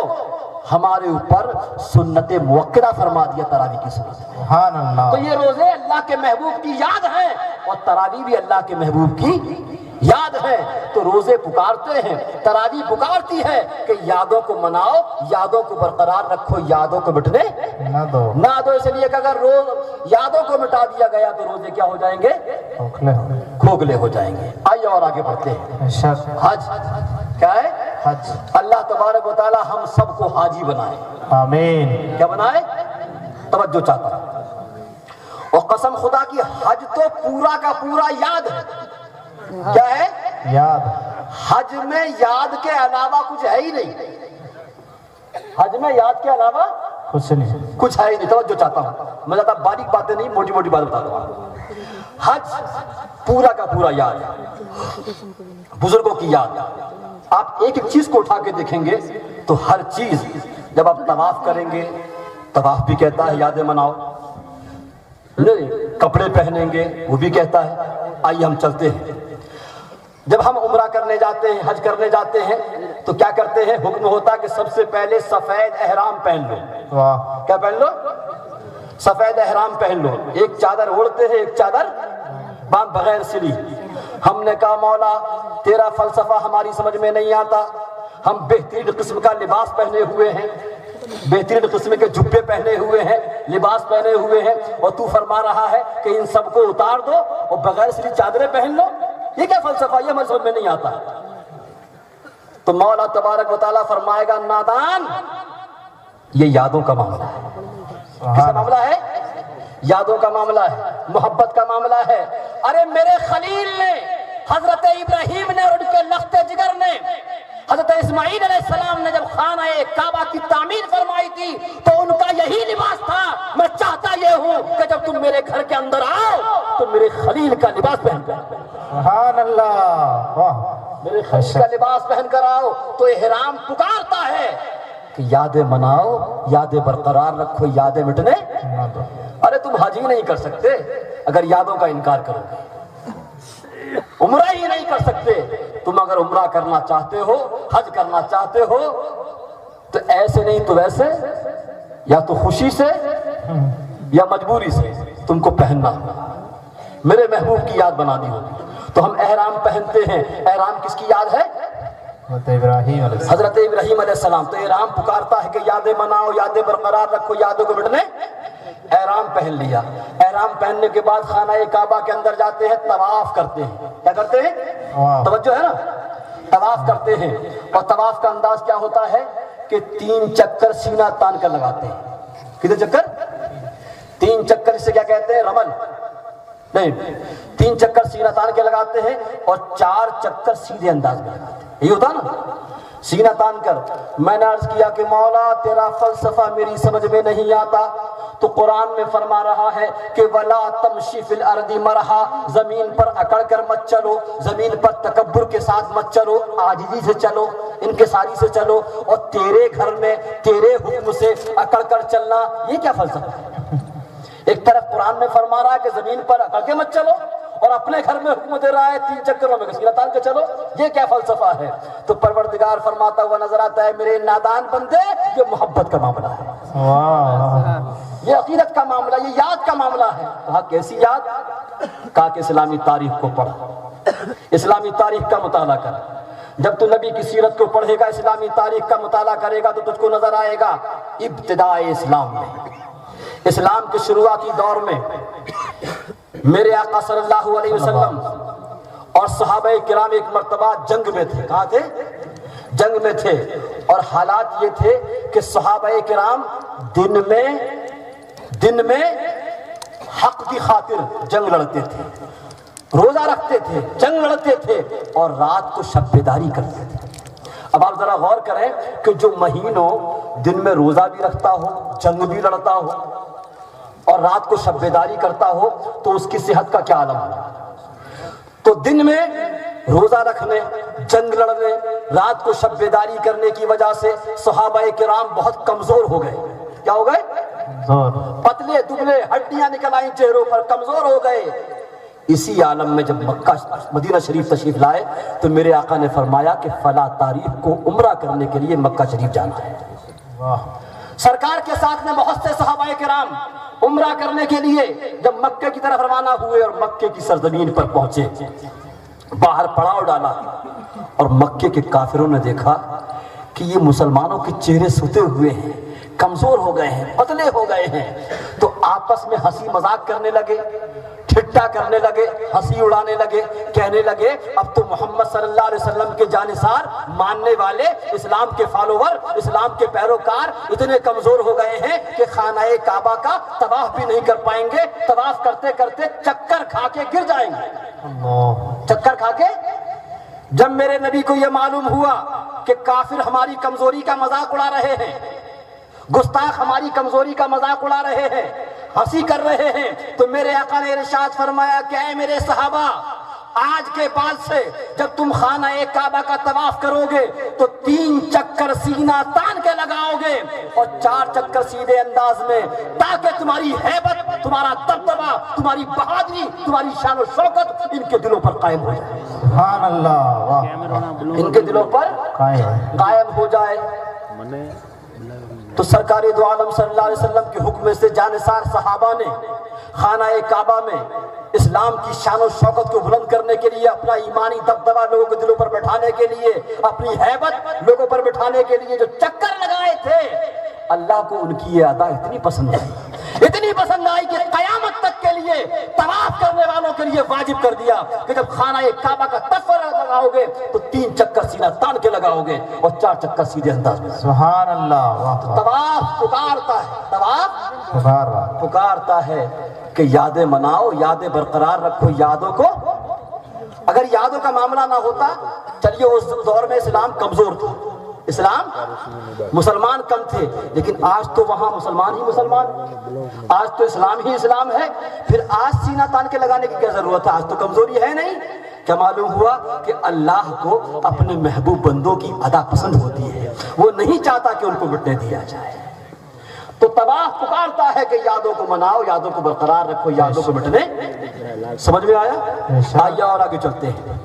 ہمارے اوپر سنت موقرہ فرما دیا تراویح کی صورت میں. سبحان اللہ. تو یہ روزے اللہ کے محبوب کی یاد ہیں اور تراویح بھی اللہ کے محبوب کی یاد ہے. تو روزے پکارتے ہیں, تراویح پکارتی ہے کہ یادوں کو مناؤ, یادوں کو برقرار رکھو, یادوں کو مٹنے نہ دو. اس لیے کہ اگر یادوں کو مٹا دیا گیا تو روزے کیا ہو جائیں گے؟ کھوکھلے ہو جائیں گے. آئیے اور آگے بڑھتے ہیں. حج کیا ہے؟ حج. اللہ تبارک و تعالی ہم سب کو حاجی بنائے, آمین. کیا بنائے؟ توجہ چاہتا ہوں. اور قسم خدا کی حج تو پورا کا پورا یاد ہے. کیا ہے؟ یاد. حج میں یاد کے علاوہ کچھ ہے ہی نہیں. حج میں یاد کے علاوہ کچھ ہے ہی نہیں. توجہ چاہتا ہوں, میں زیادہ باریک باتیں نہیں, موٹی موٹی بات بتاتا ہوں. حج پورا کا پورا یاد ہے, بزرگوں کی یاد, آپ ایک ایک چیز کو اٹھا کے دیکھیں گے تو ہر چیز، جب آپ طواف کریں گے، طواف بھی کہتا ہے یادیں مناؤ، کپڑے پہنیں گے وہ بھی کہتا ہے۔ آئیے ہم چلتے ہیں، جب ہم عمرہ کرنے جاتے ہیں، حج کرنے جاتے ہیں تو کیا کرتے ہیں؟ حکم ہوتا ہے کہ سب سے پہلے سفید احرام پہن لو۔ واہ، کیا پہن لو؟ سفید احرام پہن لو۔ ایک چادر اوڑھتے ہیں، ایک چادر باندھ بغیر سلی۔ ہم نے کہا مولا تیرا فلسفہ ہماری سمجھ میں نہیں آتا، ہم بہترین قسم کا لباس پہنے ہوئے ہیں، بہترین قسم کے جبے پہنے ہوئے ہیں، لباس پہنے ہوئے ہیں، اور تو فرما رہا ہے کہ ان سب کو اتار دو اور بغیر سلی چادریں پہن لو؟ یہ کیا فلسفہ؟ یہ ہماری سمجھ میں نہیں آتا۔ تو مولا تبارک و تعالیٰ فرمائے گا نادان، یہ یادوں کا معاملہ ہے۔ کس کا معاملہ ہے؟ یادوں کا معاملہ ہے، محبت کا معاملہ ہے۔ ارے میرے خلیل نے، حضرت ابراہیم نے اور ان کے لخت جگر نے، حضرت اسماعیل علیہ السلام نے جب خانہ کعبہ کی تعمیر فرمائی تھی تو ان کا یہی لباس تھا۔ میں چاہتا یہ ہوں کہ جب تم میرے گھر کے اندر آؤ تو میرے خلیل کا لباس پہن کر، سبحان اللہ، واہ، میرے خلیل کا لباس پہن کر آؤ۔ تو احرام پکارتا ہے کہ یادیں مناؤ، یادیں برقرار رکھو، یادیں مٹنے۔ ارے تم حج ہی نہیں کر سکتے اگر یادوں کا انکار کرو گے، عمرہ ہی نہیں کر سکتے۔ تم اگر عمرہ کرنا چاہتے ہو، حج کرنا چاہتے ہو تو ایسے نہیں تو ویسے، یا تو خوشی سے یا مجبوری سے تم کو پہننا ہوگا۔ میرے محبوب کی یاد بنا دی ہوگی۔ تو ہم احرام پہنتے ہیں، احرام کس کی یاد ہے؟ حضرت ابراہیم علیہ السلام۔ حضرت ابراہیم علیہ السلام۔ تو احرام پکارتا ہے کہ یادیں مناؤ، یادیں برقرار رکھو، یادوں کو مٹنے۔ احرام پہن لیا، احرام پہننے کے بعد خانہ کعبہ کے اندر جاتے ہیں، طواف کرتے ہیں۔ کیا کرتے ہیں؟ توجہ ہے نا، طواف کرتے ہیں۔ اور طواف کا انداز کیا ہوتا ہے کہ 3 چکر سینہ تان کر لگاتے ہیں۔ کتنے چکر؟ 3 چکر، اسے کیا کہتے ہیں؟ رمل نہیں، 3 چکر سینہ تان کے لگاتے ہیں اور 4 چکر سیدھے انداز میں لگاتے ہیں۔ یہی ہوتا نا، سینہ تان کر۔ میں نے عرض کیا کہ مولا تیرا فلسفہ میری سمجھ میں نہیں آتا، تو قرآن میں فرما رہا ہے کہ وَلَا تَمْشِ فِي الْأَرْضِ مَرَحًا، زمین پر اکڑ کر مت چلو، زمین پر تکبر کے ساتھ مت چلو، عاجزی سے چلو، انکساری سے چلو، اور تیرے گھر میں تیرے حکم سے اکڑ کر چلنا، یہ کیا فلسفہ ہے؟ ایک طرف قرآن میں فرما رہا ہے کہ زمین پر اکڑ کے مت چلو، اور اپنے گھر میں حکم دے رہا ہے 3 چکروں میں سینہ تان کے چلو، یہ کیا فلسفہ ہے؟ تو پروردگار فرماتا ہوا نظر آتا ہے میرے نادان بندے، یہ محبت کا معاملہ ہے، یہ عقیدت کا معاملہ، یہ یاد کا معاملہ ہے۔ کہا کیسی یاد؟ کہا کہ اسلامی تاریخ کو پڑھ، اسلامی تاریخ کا مطالعہ کر۔ جب تو نبی کی سیرت کو پڑھے گا، اسلامی تاریخ کا مطالعہ کرے گا تو تجھ کو نظر آئے گا ابتدائے اسلام میں، اسلام کے شروعاتی دور میں میرے آقا صلی اللہ علیہ وسلم اور صحابہ کرام ایک مرتبہ جنگ میں تھے۔ کہاں تھے؟ جنگ میں تھے، اور حالات یہ تھے کہ صحابہ کرام دن میں حق کی خاطر جنگ لڑتے تھے، روزہ رکھتے تھے، جنگ لڑتے تھے، اور رات کو شب بیداری کرتے تھے۔ اب آپ ذرا غور کریں کہ جو مہینوں دن میں روزہ بھی رکھتا ہو، جنگ بھی لڑتا ہو اور رات کو شب بیداری کرتا ہو تو اس کی صحت کا کیا عالم ہے؟ تو دن میں روزہ رکھنے، جنگ لڑنے، رات کو شب بیداری کرنے کی وجہ سے صحابہ کرام بہت کمزور ہو گئے۔ کیا ہو گئے؟ پتلے دبلے، ہڈیاں نکل آئیں چہروں پر، کمزور ہو گئے۔ اسی عالم میں جب مکہ مدینہ شریف تشریف لائے تو میرے آقا نے فرمایا کہ فلاں تاریخ کو عمرہ کرنے کے لیے مکہ شریف جانا ہے۔ سرکار کے ساتھ میں بہت سے صحابہ کرام عمرہ کرنے کے لیے جب مکہ کی طرف روانہ ہوئے اور مکہ کی سرزمین پر پہنچے، باہر پڑاؤ ڈالا اور مکے کے کافروں نے دیکھا کہ یہ مسلمانوں کے چہرے سوتے ہوئے ہیں، کمزور ہو گئے ہیں، پتلے ہو گئے ہیں، تو آپس میں ہنسی مذاق کرنے لگے، ٹھٹا کرنے لگے، ہنسی اڑانے لگے، کہنے لگے اب تو محمد صلی اللہ علیہ وسلم کے جانثار ماننے والے، اسلام کے فالوور، اسلام کے پیروکار اتنے کمزور ہو گئے ہیں کہ خانہ کعبہ کا طواف بھی نہیں کر پائیں گے، طواف کرتے کرتے چکر کھا کے گر جائیں گے۔ چکر کھا کے جب میرے نبی کو یہ معلوم ہوا کہ کافر ہماری کمزوری کا مذاق اڑا رہے ہیں، گستاخ ہماری کمزوری کا مذاق اڑا رہے ہیں، ہنسی کر رہے ہیں، تو میرے آقا نے ارشاد فرمایا کہ اے میرے صحابہ، آج کے بعد سے جب تم خانہ کعبہ کا طواف کرو گے تو 3 چکر سینہ تان کے لگاؤ گے اور 4 چکر سیدھے انداز میں، تاکہ تمہاری ہیبت، تمہارا دبدبہ، تمہاری بہادری، تمہاری شان و شوکت ان کے دلوں پر قائم ہو جائے۔ سبحان اللہ، واہ، ان کے دلوں پر قائم ہو جائے۔ تو سرکار دو عالم صلی اللہ علیہ وسلم کے حکم سے جانثار صحابہ نے خانہ کعبہ میں اسلام کی شان و شوکت کو بلند کرنے کے لیے، اپنا ایمانی دبدبہ لوگوں کے دلوں پر بٹھانے کے لیے، اپنی ہیبت لوگوں پر بٹھانے کے لیے جو چکر لگائے تھے، اللہ کو ان کی یہ ادا اتنی پسند آئی، اتنی پسند آئی کہ قیامت تک کے لیے طواف کرنے والوں کے لیے واجب کر دیا کہ جب خانہ کعبہ کا طواف لگاؤ گے تو 3 چکر سینہ تان کے لگاؤ گے اور 4 چکر سیدھے انداز میں۔ سبحان اللہ، واہ، طواف پکارتا ہے، طواف پکارتا ہے کہ یادیں مناؤ، یادیں برقرار رکھو، یادوں کو۔ اگر یادوں کا معاملہ نہ ہوتا، چلیے اس دور میں اسلام کمزور تھا، اسلام مسلمان کم تھے، لیکن آج تو وہاں مسلمان ہی مسلمان، آج تو اسلام ہی اسلام ہے، پھر آج سینہ تان کے لگانے کی کیا ضرورت ہے؟ آج تو کمزوری ہے نہیں۔ کیا معلوم ہوا کہ اللہ کو اپنے محبوب بندوں کی ادا پسند ہوتی ہے، وہ نہیں چاہتا کہ ان کو مٹنے دیا جائے۔ تو طواف پکارتا ہے کہ یادوں کو مناؤ، یادوں کو برقرار رکھو، یادوں کو مٹنے۔ سمجھ میں آیا؟ آئیے اور آگے چلتے ہیں۔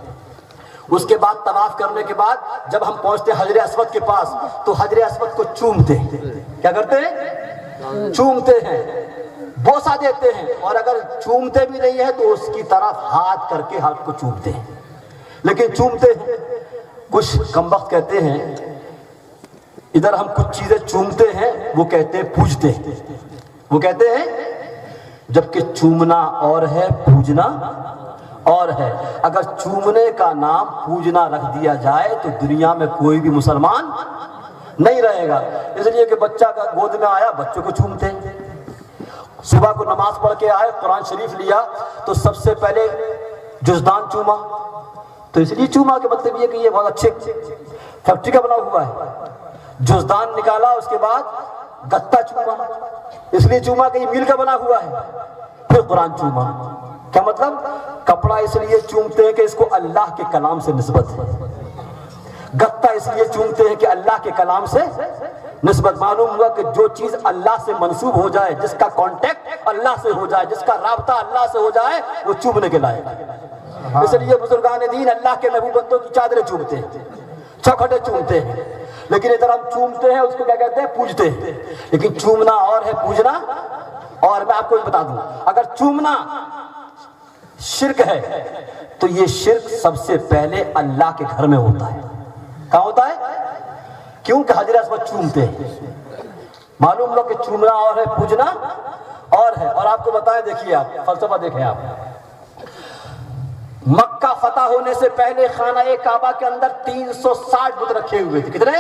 اس کے بعد طواف کرنے کے بعد جب ہم پہنچتے حجر اسود کے پاس تو حجر اسود کو چومتے ہیں۔ کیا کرتے ہیں؟ چومتے ہیں، بوسہ دیتے ہیں، اور اگر چومتے بھی نہیں ہے تو اس کی طرف ہاتھ کر کے ہاتھ کو چومتے ہیں، لیکن چومتے ہیں۔ کچھ کمبخت کہتے ہیں ادھر ہم کچھ چیزیں چومتے ہیں، وہ کہتے ہیں پوجتے ہیں، وہ کہتے ہیں، جبکہ چومنا اور ہے، پوجنا اور ہے۔ اگر چومنے کا نام پوجنا رکھ دیا جائے تو دنیا میں کوئی بھی مسلمان نہیں رہے گا۔ اس لیے کہ بچہ کا گود میں آیا، بچوں کو چومتے ہیں، صبح کو نماز پڑھ کے آئے، قرآن شریف لیا تو سب سے پہلے جزدان چوما، تو اس لیے چوما کہ مطلب یہ کہ یہ بہت اچھے فیکٹری کا بنا ہوا ہے۔ جزدان نکالا، اس کے بعد گتا چوما، اس لیے چوما کہ یہ میل کا بنا ہوا ہے۔ پھر قرآن چوما، کیا مطلب؟ کپڑا اس لیے چومتے ہیں کہ اس کو اللہ کے کلام سے نسبت ہے، گتا اس لیے چومتے ہیں کہ اللہ کے کلام سے نسبت۔ معلوم ہوا کہ جو چیز اللہ سے منسوب ہو جائے، جس کا کانٹیکٹ اللہ سے ہو جائے، جس کا رابطہ اللہ سے ہو جائے، وہ چومنے کے لائق ہے۔ اس لیے بزرگان دین اللہ کے محبوب بندوں کی چادریں چومتے ہیں، چوکھٹے چومتے ہیں، لیکن ادھر ہم چومتے ہیں، اس کو کیا کہتے ہیں؟ پوجتے ہیں۔ لیکن چومنا اور ہے، پوجنا اور۔ میں آپ کو بتا دوں، اگر چومنا شرک ہے تو یہ شرک سب سے پہلے اللہ کے گھر میں ہوتا ہے۔ کہاں ہوتا ہے؟ کیونکہ حجر اسود چومتے ہیں۔ معلوم ہوا کہ چومنا اور ہے، پوجنا اور ہے۔ اور آپ کو بتائیں، دیکھیے آپ فلسفہ دیکھیں، آپ مکہ فتح ہونے سے پہلے خانہ کعبہ کے اندر 360 بت رکھے ہوئے تھے۔ کتنے؟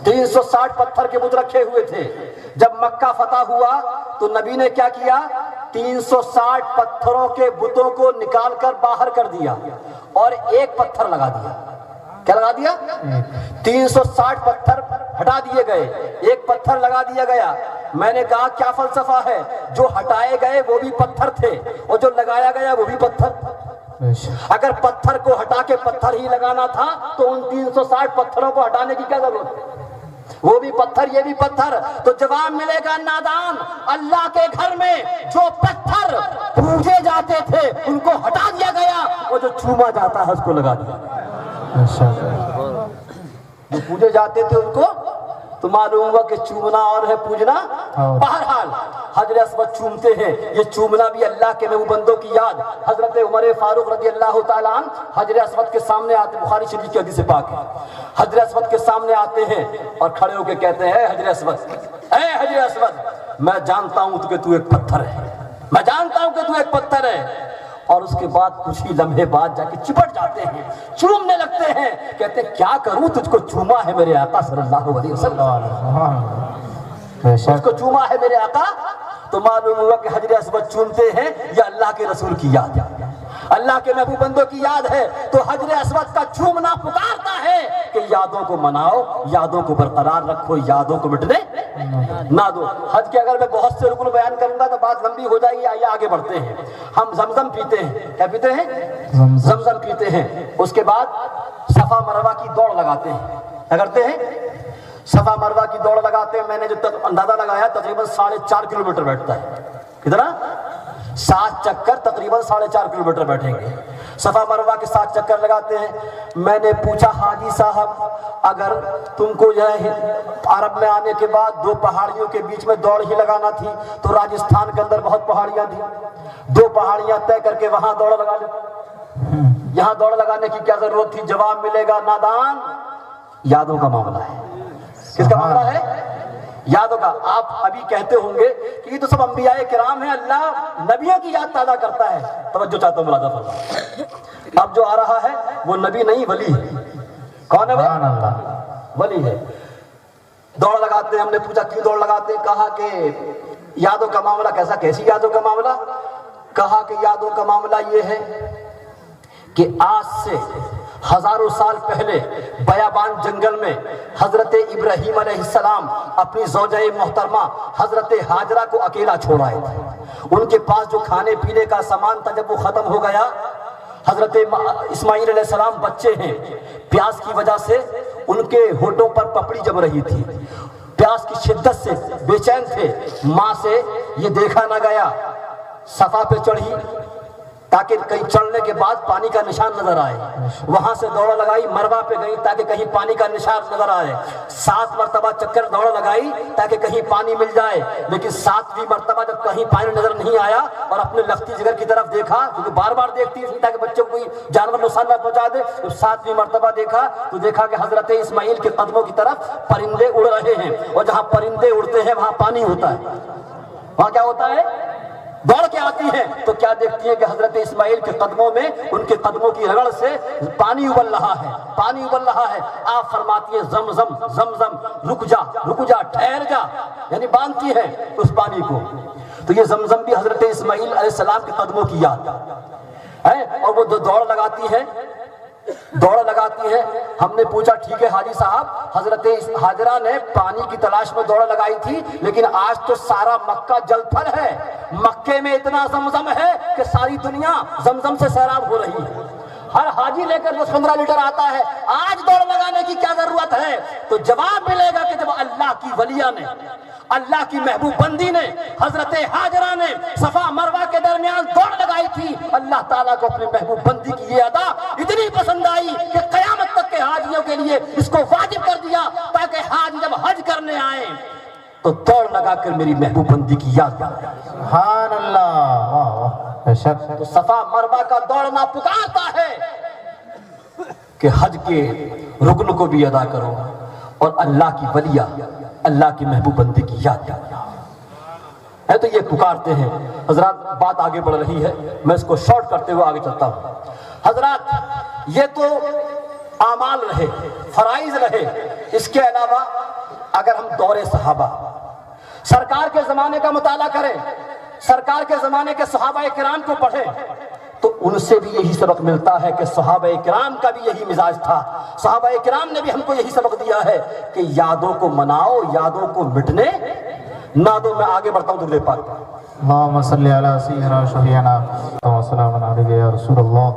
360 پتھر کے بت رکھے ہوئے تھے۔ جب مکہ فتح ہوا تو نبی نے کیا کیا؟ 360 پتھروں کے بتوں کو نکال کر باہر کر دیا اور ایک پتھر لگا دیا۔ کیا لگا دیا؟ 360 پتھر ہٹا دیے گئے، ایک پتھر لگا دیا گیا۔ میں نے کہا کیا فلسفہ ہے؟ جو ہٹائے گئے وہ بھی پتھر تھے اور جو لگایا گیا وہ بھی پتھر۔ اگر پتھر کو ہٹا کے پتھر ہی لگانا تھا تو ان 360 پتھروں کو ہٹانے کی کیا ضرورت ہے؟ وہ بھی پتھر، یہ بھی پتھر۔ تو جواب ملے گا نادان، اللہ کے گھر میں جو پتھر پوجے جاتے تھے ان کو ہٹا دیا گیا، اور جو چوما جاتا ہے اس کو لگا دیا۔ جو پوجے جاتے تھے ان کو تو معلوم ہوا کہ چومنا اور ہے، پوجنا۔ بہرحال حجر اسود چومتے ہیں، یہ چومنا بھی اللہ کے محبوب بندوں کی یاد۔ حضرت عمر فاروق رضی اللہ تعالیٰ عنہ حجر اسود کے سامنے آتے، بخاری شریف کی حدیث پاک ہے، حجر اسود کے سامنے آتے ہیں اور کھڑے ہو کے کہتے ہیں، اے حجر اسود، اے حجر اسود، میں جانتا ہوں کہ تو ایک پتھر ہے، میں جانتا ہوں کہ تو ایک پتھر ہے۔ اور اس کے بعد کچھ ہی لمحے بعد جا کے چپٹ جاتے ہیں، چومنے لگتے ہیں، کہتے ہیں کیا کروں، تجھ کو چوما ہے میرے آقا صلی اللہ علیہ وسلم، تجھ کو چوما ہے میرے آقا۔ تو معلوم ہوا کہ حجر اسود چومتے ہیں، یہ اللہ کے رسول کی یاد ہے، اللہ کے محبوب بندوں کی یاد ہے۔ تو حجر اسود کا چومنا پکارتا ہے کہ یادوں کو مناؤ، یادوں کو برقرار رکھو، یادوں کو مٹنے نہ دو۔ حج کے اگر میں بہت سے رکن بیان کروں گا تو بات لمبی ہو جائے گی، آئیے آگے بڑھتے ہیں۔ ہم زمزم پیتے ہیں، کیا پیتے ہیں؟ زمزم پیتے ہیں۔ اس کے بعد صفا مروہ کی دوڑ لگاتے ہیں، کیا کرتے ہیں؟ صفا مروہ کی دوڑ لگاتے ہیں۔ میں نے جو اندازہ لگایا تقریباً 4.5 کلومیٹر بیٹھتا ہے۔ کتنا؟ 7 چکر تقریباً 4.5 کلومیٹر بیٹھیں گے۔ صفا مروہ کے 7 چکر لگاتے ہیں۔ میں نے پوچھا حاجی صاحب اگر تم کو یہ عرب میں آنے کے بعد 2 پہاڑیوں کے بیچ میں دوڑ ہی لگانا تھی تو راجستھان کے اندر بہت پہاڑیاں تھیں، 2 پہاڑیاں طے کر کے وہاں دوڑ لگا لے، یہاں دوڑ لگانے کی کیا ضرورت تھی؟ جواب ملے گا نادان، یادوں کا معاملہ ہے۔ کس کا معاملہ ہے؟ یادوں کا۔ آپ ابھی کہتے ہوں گے کہ یہ تو سب انبیاء کرام ہیں، اللہ نبیوں کی یاد تازہ کرتا ہے۔ توجہ چاہتا ہوں ملاحظہ فرمائیں، اب جو آ رہا ہے وہ نبی نہیں ولی ہے۔ کون ہے وہ؟ ولی ہے۔ دوڑ لگاتے ہیں۔ ہم نے پوچھا کیوں دوڑ لگاتے ہیں؟ کہا کہ یادوں کا معاملہ۔ کیسا؟ کیسی یادوں کا معاملہ؟ کہا کہ یادوں کا معاملہ یہ ہے کہ آج سے ہزاروں سال پہلے بیابان جنگل میں حضرت ابراہیم علیہ السلام اپنی زوجہ محترمہ حضرت ہاجرہ کو اکیلا چھوڑ آئے تھے۔ ان کے پاس جو کھانے پینے کا سامان تھا جب وہ ختم ہو گیا، حضرت اسماعیل علیہ السلام بچے ہیں، پیاس کی وجہ سے ان کے ہونٹوں پر پپڑی جم رہی تھی، پیاس کی شدت سے بے چین تھے۔ ماں سے یہ دیکھا نہ گیا، صفا پہ چڑھی تاکہ کہیں چڑھنے کے بعد پانی کا نشان نظر آئے، وہاں سے دوڑ لگائی، مروہ پہ گئی تاکہ کہیں پانی کا نشان نظر آئے، 7 مرتبہ چکر دوڑ لگائی تاکہ کہیں پانی مل جائے، لیکن 7ویں مرتبہ جب کہیں پانی نظر نہیں آیا اور اپنے لفتی جگر کی طرف دیکھا، کیونکہ بار بار دیکھتی ہے تاکہ بچوں کو کوئی جانور نقصان نہ پہنچا دے، جب 7ویں مرتبہ دیکھا تو دیکھا کہ حضرت اسماعیل کے قدموں کی طرف پرندے اڑ رہے ہیں، اور جہاں پرندے اڑتے ہیں وہاں پانی ہوتا ہے۔ وہاں کیا ہوتا ہے؟ دوڑ کے آتی ہیں تو کیا دیکھتی ہیں کہ حضرت اسماعیل کے قدموں میں ان کے قدموں کی رگڑ سے پانی ابل رہا ہے، پانی ابل رہا ہے۔ آپ فرماتی ہیں زمزم زمزم، رک جا ٹھہر جا، یعنی باندھتی ہے اس پانی کو۔ تو یہ زمزم بھی حضرت اسماعیل علیہ السلام کے قدموں کی یاد ہے۔ اور وہ دوڑ لگاتی ہے، دوڑ لگاتی ہے۔ ہم نے پوچھا ٹھیک ہے حاجی صاحب، حضرت ہاجرہ نے پانی کی تلاش میں دوڑ لگائی تھی، لیکن آج تو سارا مکہ جل تھل ہے، مکے میں اتنا زمزم ہے کہ ساری دنیا زمزم سے سیراب ہو رہی ہے، ہر حاجی لے کر 10-15 لیٹر آتا ہے، آج دوڑ لگانے کی کیا ضرورت ہے؟ تو جواب ملے گا کہ جب اللہ کی ولیہ نے، اللہ کی محبوب بندی نے، حضرت ہاجرہ نے صفا مروہ کے درمیان دوڑ لگائی تھی، اللہ تعالیٰ کو اپنی محبوب بندی کی یہ ادا اتنی پسند آئی کہ قیامت تک کے حاجیوں کے لیے اس کو واجب کر دیا، تاکہ حاج جب حج کرنے آئیں تو دوڑ لگا کر میری محبوب بندی کی یاد کریں۔ سبحان اللہ، واہ واہ، بے شک۔ تو صفا مروہ کا دوڑنا پکارتا ہے کہ حج کے رکن کو بھی ادا کرو اور اللہ کی ولیہ، اللہ کی محبوب بندی کی یاد کرنا ہے۔ تو یہ پکارتے ہیں۔ حضرات بات آگے بڑھ رہی ہے، میں اس کو شارٹ کرتے ہوئے آگے چلتا ہوں۔ حضرات یہ تو اعمال رہے، فرائض رہے، اس کے علاوہ اگر ہم دور صحابہ سرکار کے زمانے کا مطالعہ کریں، سرکار کے زمانے کے صحابہ کرام کو پڑھیں تو ان سے بھی یہی سبق ملتا ہے کہ صحابہ کرام کا بھی یہی مزاج تھا۔ صحابہ کرام نے بھی ہم کو یہی سبق دیا ہے کہ یادوں کو مناؤ، یادوں کو مٹنے نہ دو۔ میں آگے بڑھتا ہوں درود پاک پر۔ اللہم صلی علی سیدنا شفیعنا و سلام علیک یا رسول اللہ۔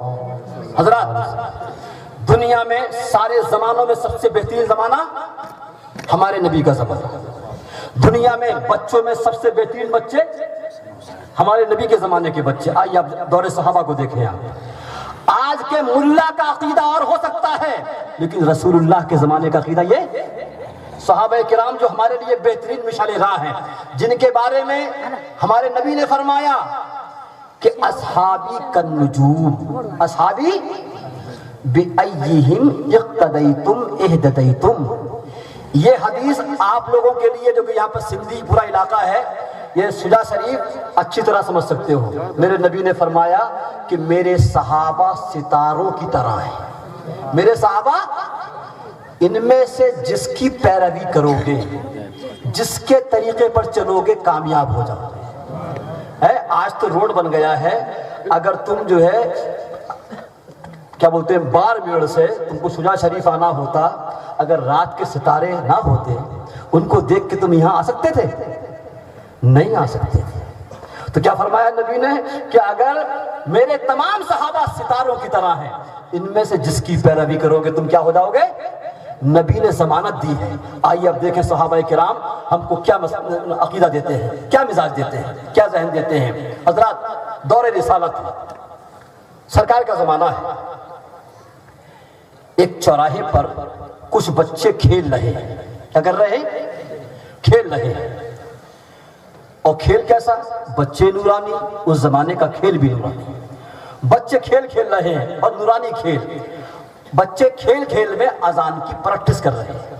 حضرات دنیا میں سارے زمانوں میں سب سے بہترین زمانہ ہمارے نبی کا زمانہ، دنیا میں بچوں میں سب سے بہترین بچے ہمارے نبی کے زمانے کے بچے۔ آئیے اب دور صحابہ کو دیکھیں آپ۔ آج کے ملا کا عقیدہ اور ہو سکتا ہے، لیکن رسول اللہ کے زمانے کا عقیدہ یہ صحابہ کرام جو ہمارے لیے بہترین مثال راہ ہیں، جن کے بارے میں ہمارے نبی نے فرمایا کہ اصحابی کالنجوم، اصحابی بِأَيِّهِمْ اِقْتَدَيْتُمْ اِهْدَدَيْتُمْ۔ یہ حدیث آپ لوگوں کے لیے جو کہ یہاں پر سندھی پورا علاقہ ہے، یہ سجا شریف اچھی طرح سمجھ سکتے ہو۔ میرے نبی نے فرمایا کہ میرے صحابہ ستاروں کی طرح ہیں، میرے صحابہ ان میں سے جس کی پیروی کرو گے، جس کے طریقے پر چلو گے کامیاب ہو جاؤ گے۔ آج تو روڈ بن گیا ہے، اگر تم جو ہے کیا بولتے ہیں بار میڑ سے تم کو سجا شریف آنا ہوتا، اگر رات کے ستارے نہ ہوتے، ان کو دیکھ کے تم یہاں آ سکتے تھے؟ نہیں آ سکتے تھے۔ تو کیا فرمایا نبی نے کہ اگر میرے تمام صحابہ ستاروں کی طرح ہیں، ان میں سے جس کی پیروی کرو گے تم کیا ہو جاؤ گے؟ نبی نے ضمانت دی ہے۔ آئیے اب دیکھیں صحابہ کرام ہم کو کیا عقیدہ دیتے ہیں، کیا مزاج دیتے ہیں، کیا ذہن دیتے ہیں۔ حضرات دور رسالت سرکار کا زمانہ ہے، ایک چوراہے پر کچھ بچے کھیل رہے ہیں۔ کیا کر رہے ہیں؟ کھیل رہے ہیں۔ اور کھیل کیسا؟ بچے نورانی، اس زمانے کا کھیل بھی نورانی۔ بچے کھیل کھیل رہے ہیں اور نورانی کھیل۔ بچے کھیل کھیل میں اذان کی پریکٹس کر رہے ہیں،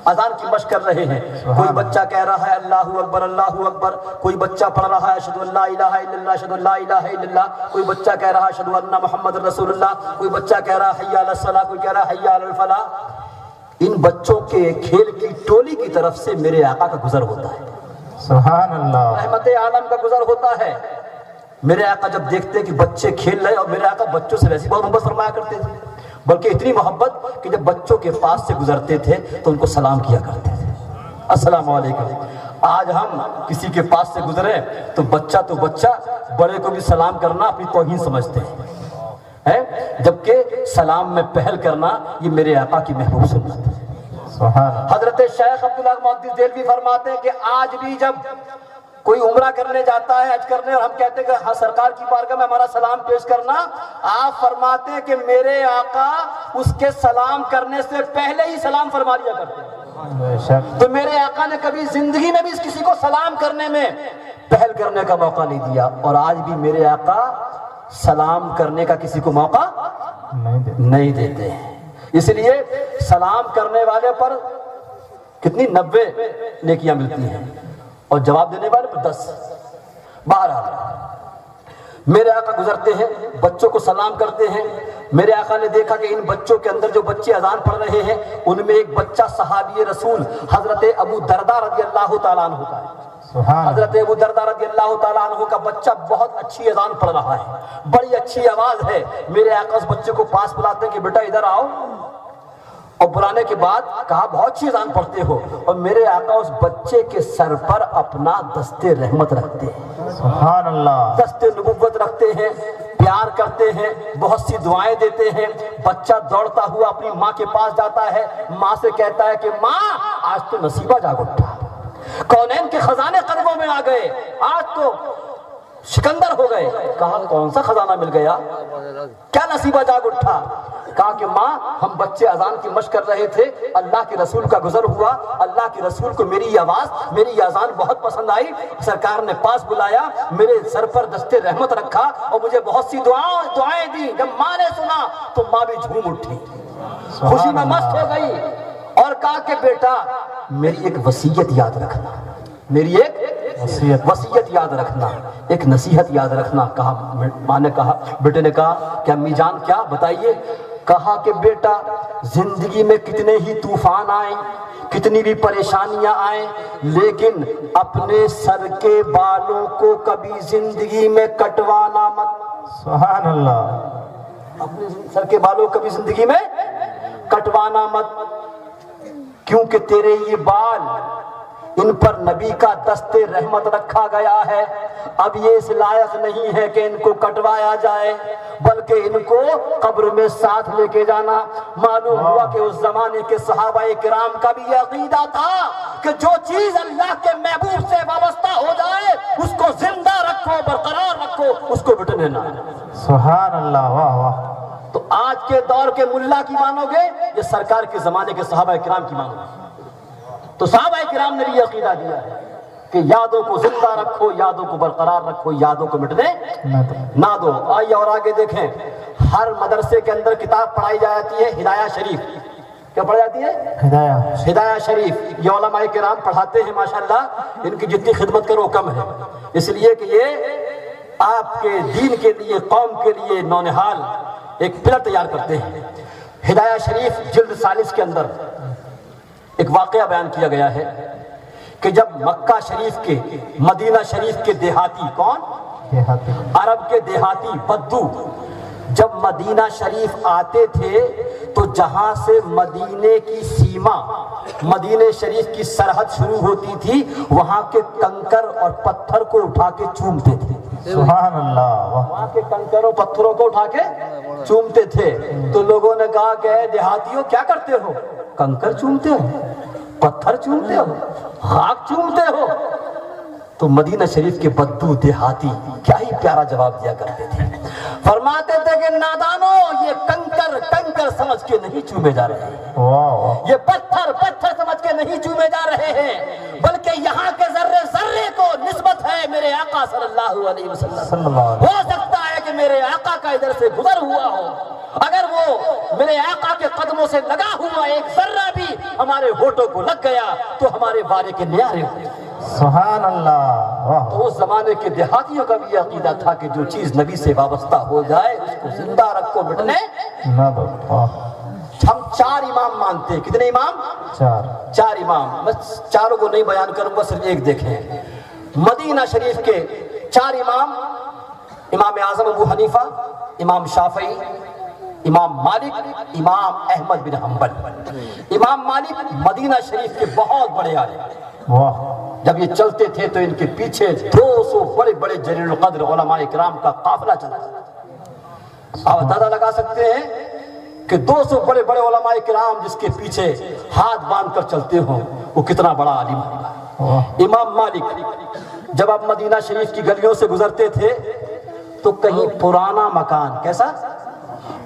اذان کی مشق کر رہے ہیں۔ کوئی بچہ کہہ رہا ہے اللہ اکبر اللہ اکبر، کوئی بچہ پڑھ رہا ہے اشہد ان لا الہ الا اللہ اشہد ان لا الہ الا اللہ، کوئی بچہ کہہ رہا ہے اشہد ان محمد رسول اللہ، کوئی بچہ کہہ رہا ہے حی علی الصلاۃ، کوئی کہہ رہا ہے حی علی الفلاح۔ ان بچوں کے کھیل کی ٹولی کی طرف سے میرے آقا کا گزر ہوتا ہے، سبحان اللہ، رحمت عالم کا گزر ہوتا ہے۔ میرے آقا جب دیکھتے کہ بچے کھیل رہے، اور میرے آقا بچوں سے ویسی بہت محبت فرمایا کرتے تھے، بلکہ اتنی محبت کہ جب بچوں کے پاس سے گزرتے تھے تو ان کو سلام کیا کرتے تھے، السلام علیکم۔ آج ہم کسی کے پاس سے گزرے تو بچہ بڑے کو بھی سلام کرنا اپنی توہین سمجھتے ہیں، جبکہ سلام میں پہل کرنا یہ میرے آقا کی محبوب سنت ہے۔ حضرت شیخ عبداللہ محدث دہلوی فرماتے ہیں کہ آج بھی جب کوئی عمرہ کرنے جاتا ہے، حج کرنے، اور ہم کہتے ہیں کہ ہاں سرکار کی بارگاہ میں ہمارا سلام پیش کرنا، آپ فرماتے ہیں کہ میرے آقا اس کے سلام کرنے سے پہلے ہی سلام فرما لیا کرتے ہیں۔ تو میرے آقا نے کبھی زندگی میں بھی کسی کو سلام کرنے میں پہل کرنے کا موقع نہیں دیا، اور آج بھی میرے آقا سلام کرنے کا کسی کو موقع نہیں دیتے ہیں۔ اس لیے سلام کرنے والے پر کتنی 90 نیکیاں ملتی ہیں اور جواب دینے والے پر 10۔ بہرحال میرے آقا گزرتے ہیں، بچوں کو سلام کرتے ہیں۔ میرے آقا نے دیکھا کہ ان بچوں کے اندر جو بچے اذان پڑھ رہے ہیں ان میں ایک بچہ صحابی رسول حضرت ابو درداء رضی اللہ تعالیٰ عنہ کا ہے۔ حضرت ابو درداء رضی اللہ تعالیٰ عنہ کا بچہ بہت اچھی اذان پڑھ رہا ہے، بڑی اچھی آواز ہے۔ میرے آقا اس بچے کو پاس بلاتے ہیں کہ بیٹا ادھر آؤ، اور بلانے کے بعد کہا بہت اچھی اذان پڑھتے ہو، اور میرے آقا اس بچے کے سر پر اپنا دست رحمت رکھتے ہیں، سبحان اللہ، دست نبوت رکھتے ہیں، پیار کرتے ہیں، بہت سی دعائیں دیتے ہیں۔ بچہ دوڑتا ہوا اپنی ماں کے پاس جاتا ہے، ماں سے کہتا ہے کہ ماں آج تو نصیبہ جاگ اٹھا، کونین کے خزانے قدموں میں آ گئے، آج تو سکندر ہو گئے۔ کہا کون سا خزانہ مل گیا، کیا نصیبہ جاگ اٹھا؟ کہا کہ ماں ہم بچے اذان کی مشق کر رہے تھے، اللہ کے رسول کا گزر ہوا، اللہ کے رسول کو میری آواز، میری اذان بہت پسند آئی، سرکار نے پاس بلایا، میرے سر پر دست رحمت رکھا اور مجھے بہت سی دعائیں دی۔ جب ماں نے سنا تو ماں بھی جھوم اٹھی، خوشی میں مست ہو گئی، اور کہا کہ بیٹا میری ایک وصیت یاد رکھنا، میری ایک وصیت یاد رکھنا، ایک نصیحت یاد رکھنا۔ کہا ماں نے کہا، بیٹے نے کہا کہ امی جان کیا بتائیے؟ کہا کہ بیٹا زندگی میں کتنے ہی طوفان آئیں، کتنی بھی پریشانیاں آئیں، لیکن اپنے سر کے بالوں کو کبھی زندگی میں کٹوانا مت۔ سبحان اللہ، اپنے سر کے بالوں کو کبھی زندگی میں کٹوانا مت، کیونکہ تیرے یہ بال ان پر نبی کا دست رحمت رکھا گیا ہے، اب یہ اس لائق نہیں ہے کہ ان کو کٹوایا جائے، بلکہ ان کو قبر میں ساتھ لے کے جانا۔ معلوم ہوا کہ اس زمانے کے صحابہ کرام کا بھی یہ عقیدہ تھا کہ جو چیز اللہ کے محبوب سے وابستہ ہو جائے اس کو زندہ رکھو، برقرار رکھو، اس کو مٹنے نہ۔ سبحان اللہ، واہ واہ۔ تو آج کے دور کے ملا کی مانو گے یہ سرکار کے زمانے کے صحابہ کرام کی مانو گے؟ تو صحابہ کرام نے بھی عقیدہ دیا ہے کہ یادوں کو زندہ رکھو، یادوں کو برقرار رکھو، یادوں کو مٹنے نہ دو۔ آئیے اور آگے دیکھیں، ہر مدرسے کے اندر کتاب پڑھائی جاتی ہے ہدایہ شریف۔ کیا پڑھائی جاتی ہے؟ ہدایہ شریف۔ یہ علماء کرام پڑھاتے ہیں ماشاءاللہ، ان کی جتنی خدمت کرو کم ہے، اس لیے کہ یہ آپ کے دین کے لیے، قوم کے لیے نونہال ایک پلر تیار کرتے ہیں۔ ہدایہ شریف جلد 40 کے اندر ایک واقعہ بیان کیا گیا ہے کہ جب مکہ شریف کے، مدینہ شریف کے دیہاتی، کون؟ دیہاتی، عرب کے دیہاتی بدو جب مدینہ شریف آتے تھے تو جہاں سے مدینے کی سیما، مدینہ شریف کی سرحد شروع ہوتی تھی، وہاں کے کنکر اور پتھر کو اٹھا کے چومتے تھے۔ سبحان اللہ، وہاں کے کنکروں پتھروں کو اٹھا کے چومتے تھے۔ تو لوگوں نے کہا کہ اے دیہاتیوں کیا کرتے ہو؟ کنکر چومتے ہو، پتھر چومتے ہو، خاک چومتے ہو؟ تو مدینہ شریف کے بدو دیہاتی کیا ہی پیارا جواب دیا کرتے تھے، فرماتے تھے کہ نادانو، یہ کنکر کنکر سمجھ کے نہیں چومے جا رہے ہیں، یہ پتھر پتھر سمجھ کے نہیں چومے جا رہے ہیں، بلکہ یہاں کے ذرے ذرے کو نسبت ہے میرے آقا صلی اللہ علیہ وسلم۔ ہو سکتا ہے کہ میرے آقا کا ادھر سے گزر ہوا ہو، اگر وہ میرے آقا کے قدموں سے لگا ہوا ایک ذرہ بھی ہمارے ہونٹوں کو لگ گیا تو ہمارے بارے کے نیارے ہوئے۔ سبحان اللہ۔ تو اس زمانے کے دیہاتیوں کا بھی عقیدہ تھا کہ جو چیز نبی سے وابستہ ہو جائے اس کو زندہ رکھو، مٹنے نہ دو۔ ہم 4 امام مانتے ہیں۔ کتنے امام؟ 4 امام۔ میں چاروں کو نہیں بیان کروں گا، صرف ایک دیکھیں۔ مدینہ شریف کے 4 امام، امام اعظم ابو حنیفہ، امام شافعی، امام مالک، امام احمد بن حنبل۔ امام مالک مدینہ شریف کے بہت بڑے عالم، جب یہ چلتے تھے تو ان کے پیچھے 200 بڑے بڑے جلیل القدر علماء اکرام کا قافلہ چلا۔ آپ اندازہ لگا سکتے ہیں کہ 200 بڑے بڑے علماء اکرام جس کے پیچھے ہاتھ باندھ کر چلتے ہوں وہ کتنا بڑا عالم ہوگا۔ امام مالک جب آپ مدینہ شریف کی گلیوں سے گزرتے تھے تو کہیں پرانا مکان، کیسا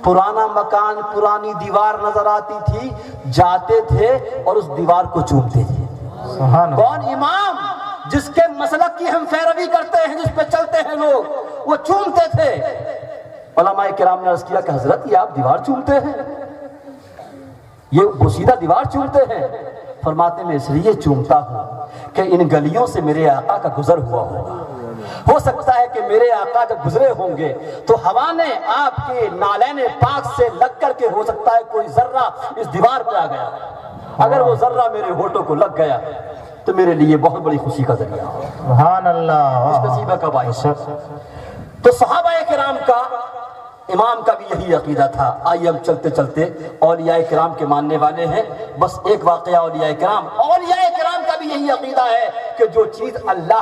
پرانا مکان، پرانی دیوار نظر آتی تھی، جاتے تھے اور اس دیوار کو چومتے تھے۔ کون؟ امام جس کے مسلک کی ہم پیروی کرتے ہیں، جس پہ چلتے ہیں لوگ، وہ چومتے تھے۔ علماء کرام نے عرض کیا کہ حضرت یہ آپ دیوار چومتے ہیں، یہ بوسیدہ دیوار چومتے ہیں؟ فرماتے میں اس لیے چومتا ہوں کہ ان گلیوں سے میرے آقا کا گزر ہوا ہوگا، ہو سکتا ہے کہ میرے آقا جب گزرے ہوں گے تو ہوا نے آپ کے نالین پاک سے لگ کر کے ہو سکتا ہے کوئی ذرہ اس دیوار پہ آ گیا، اگر وہ ذرہ میرے ہونٹوں کو لگ گیا تو میرے لیے بہت بڑی خوشی کا ذریعہ ہو، سبحان اللہ، خوش نصیبہ کا باعث۔ تو صحابہ کرام کا، امام کا بھی یہی عقیدہ تھا۔ آئیے ہم چلتے چلتے اولیاء کرام کے ماننے والے ہیں، بس ایک واقعہ اولیاء کرام کا بھی یہی عقیدہ ہے کہ جو چیز اللہ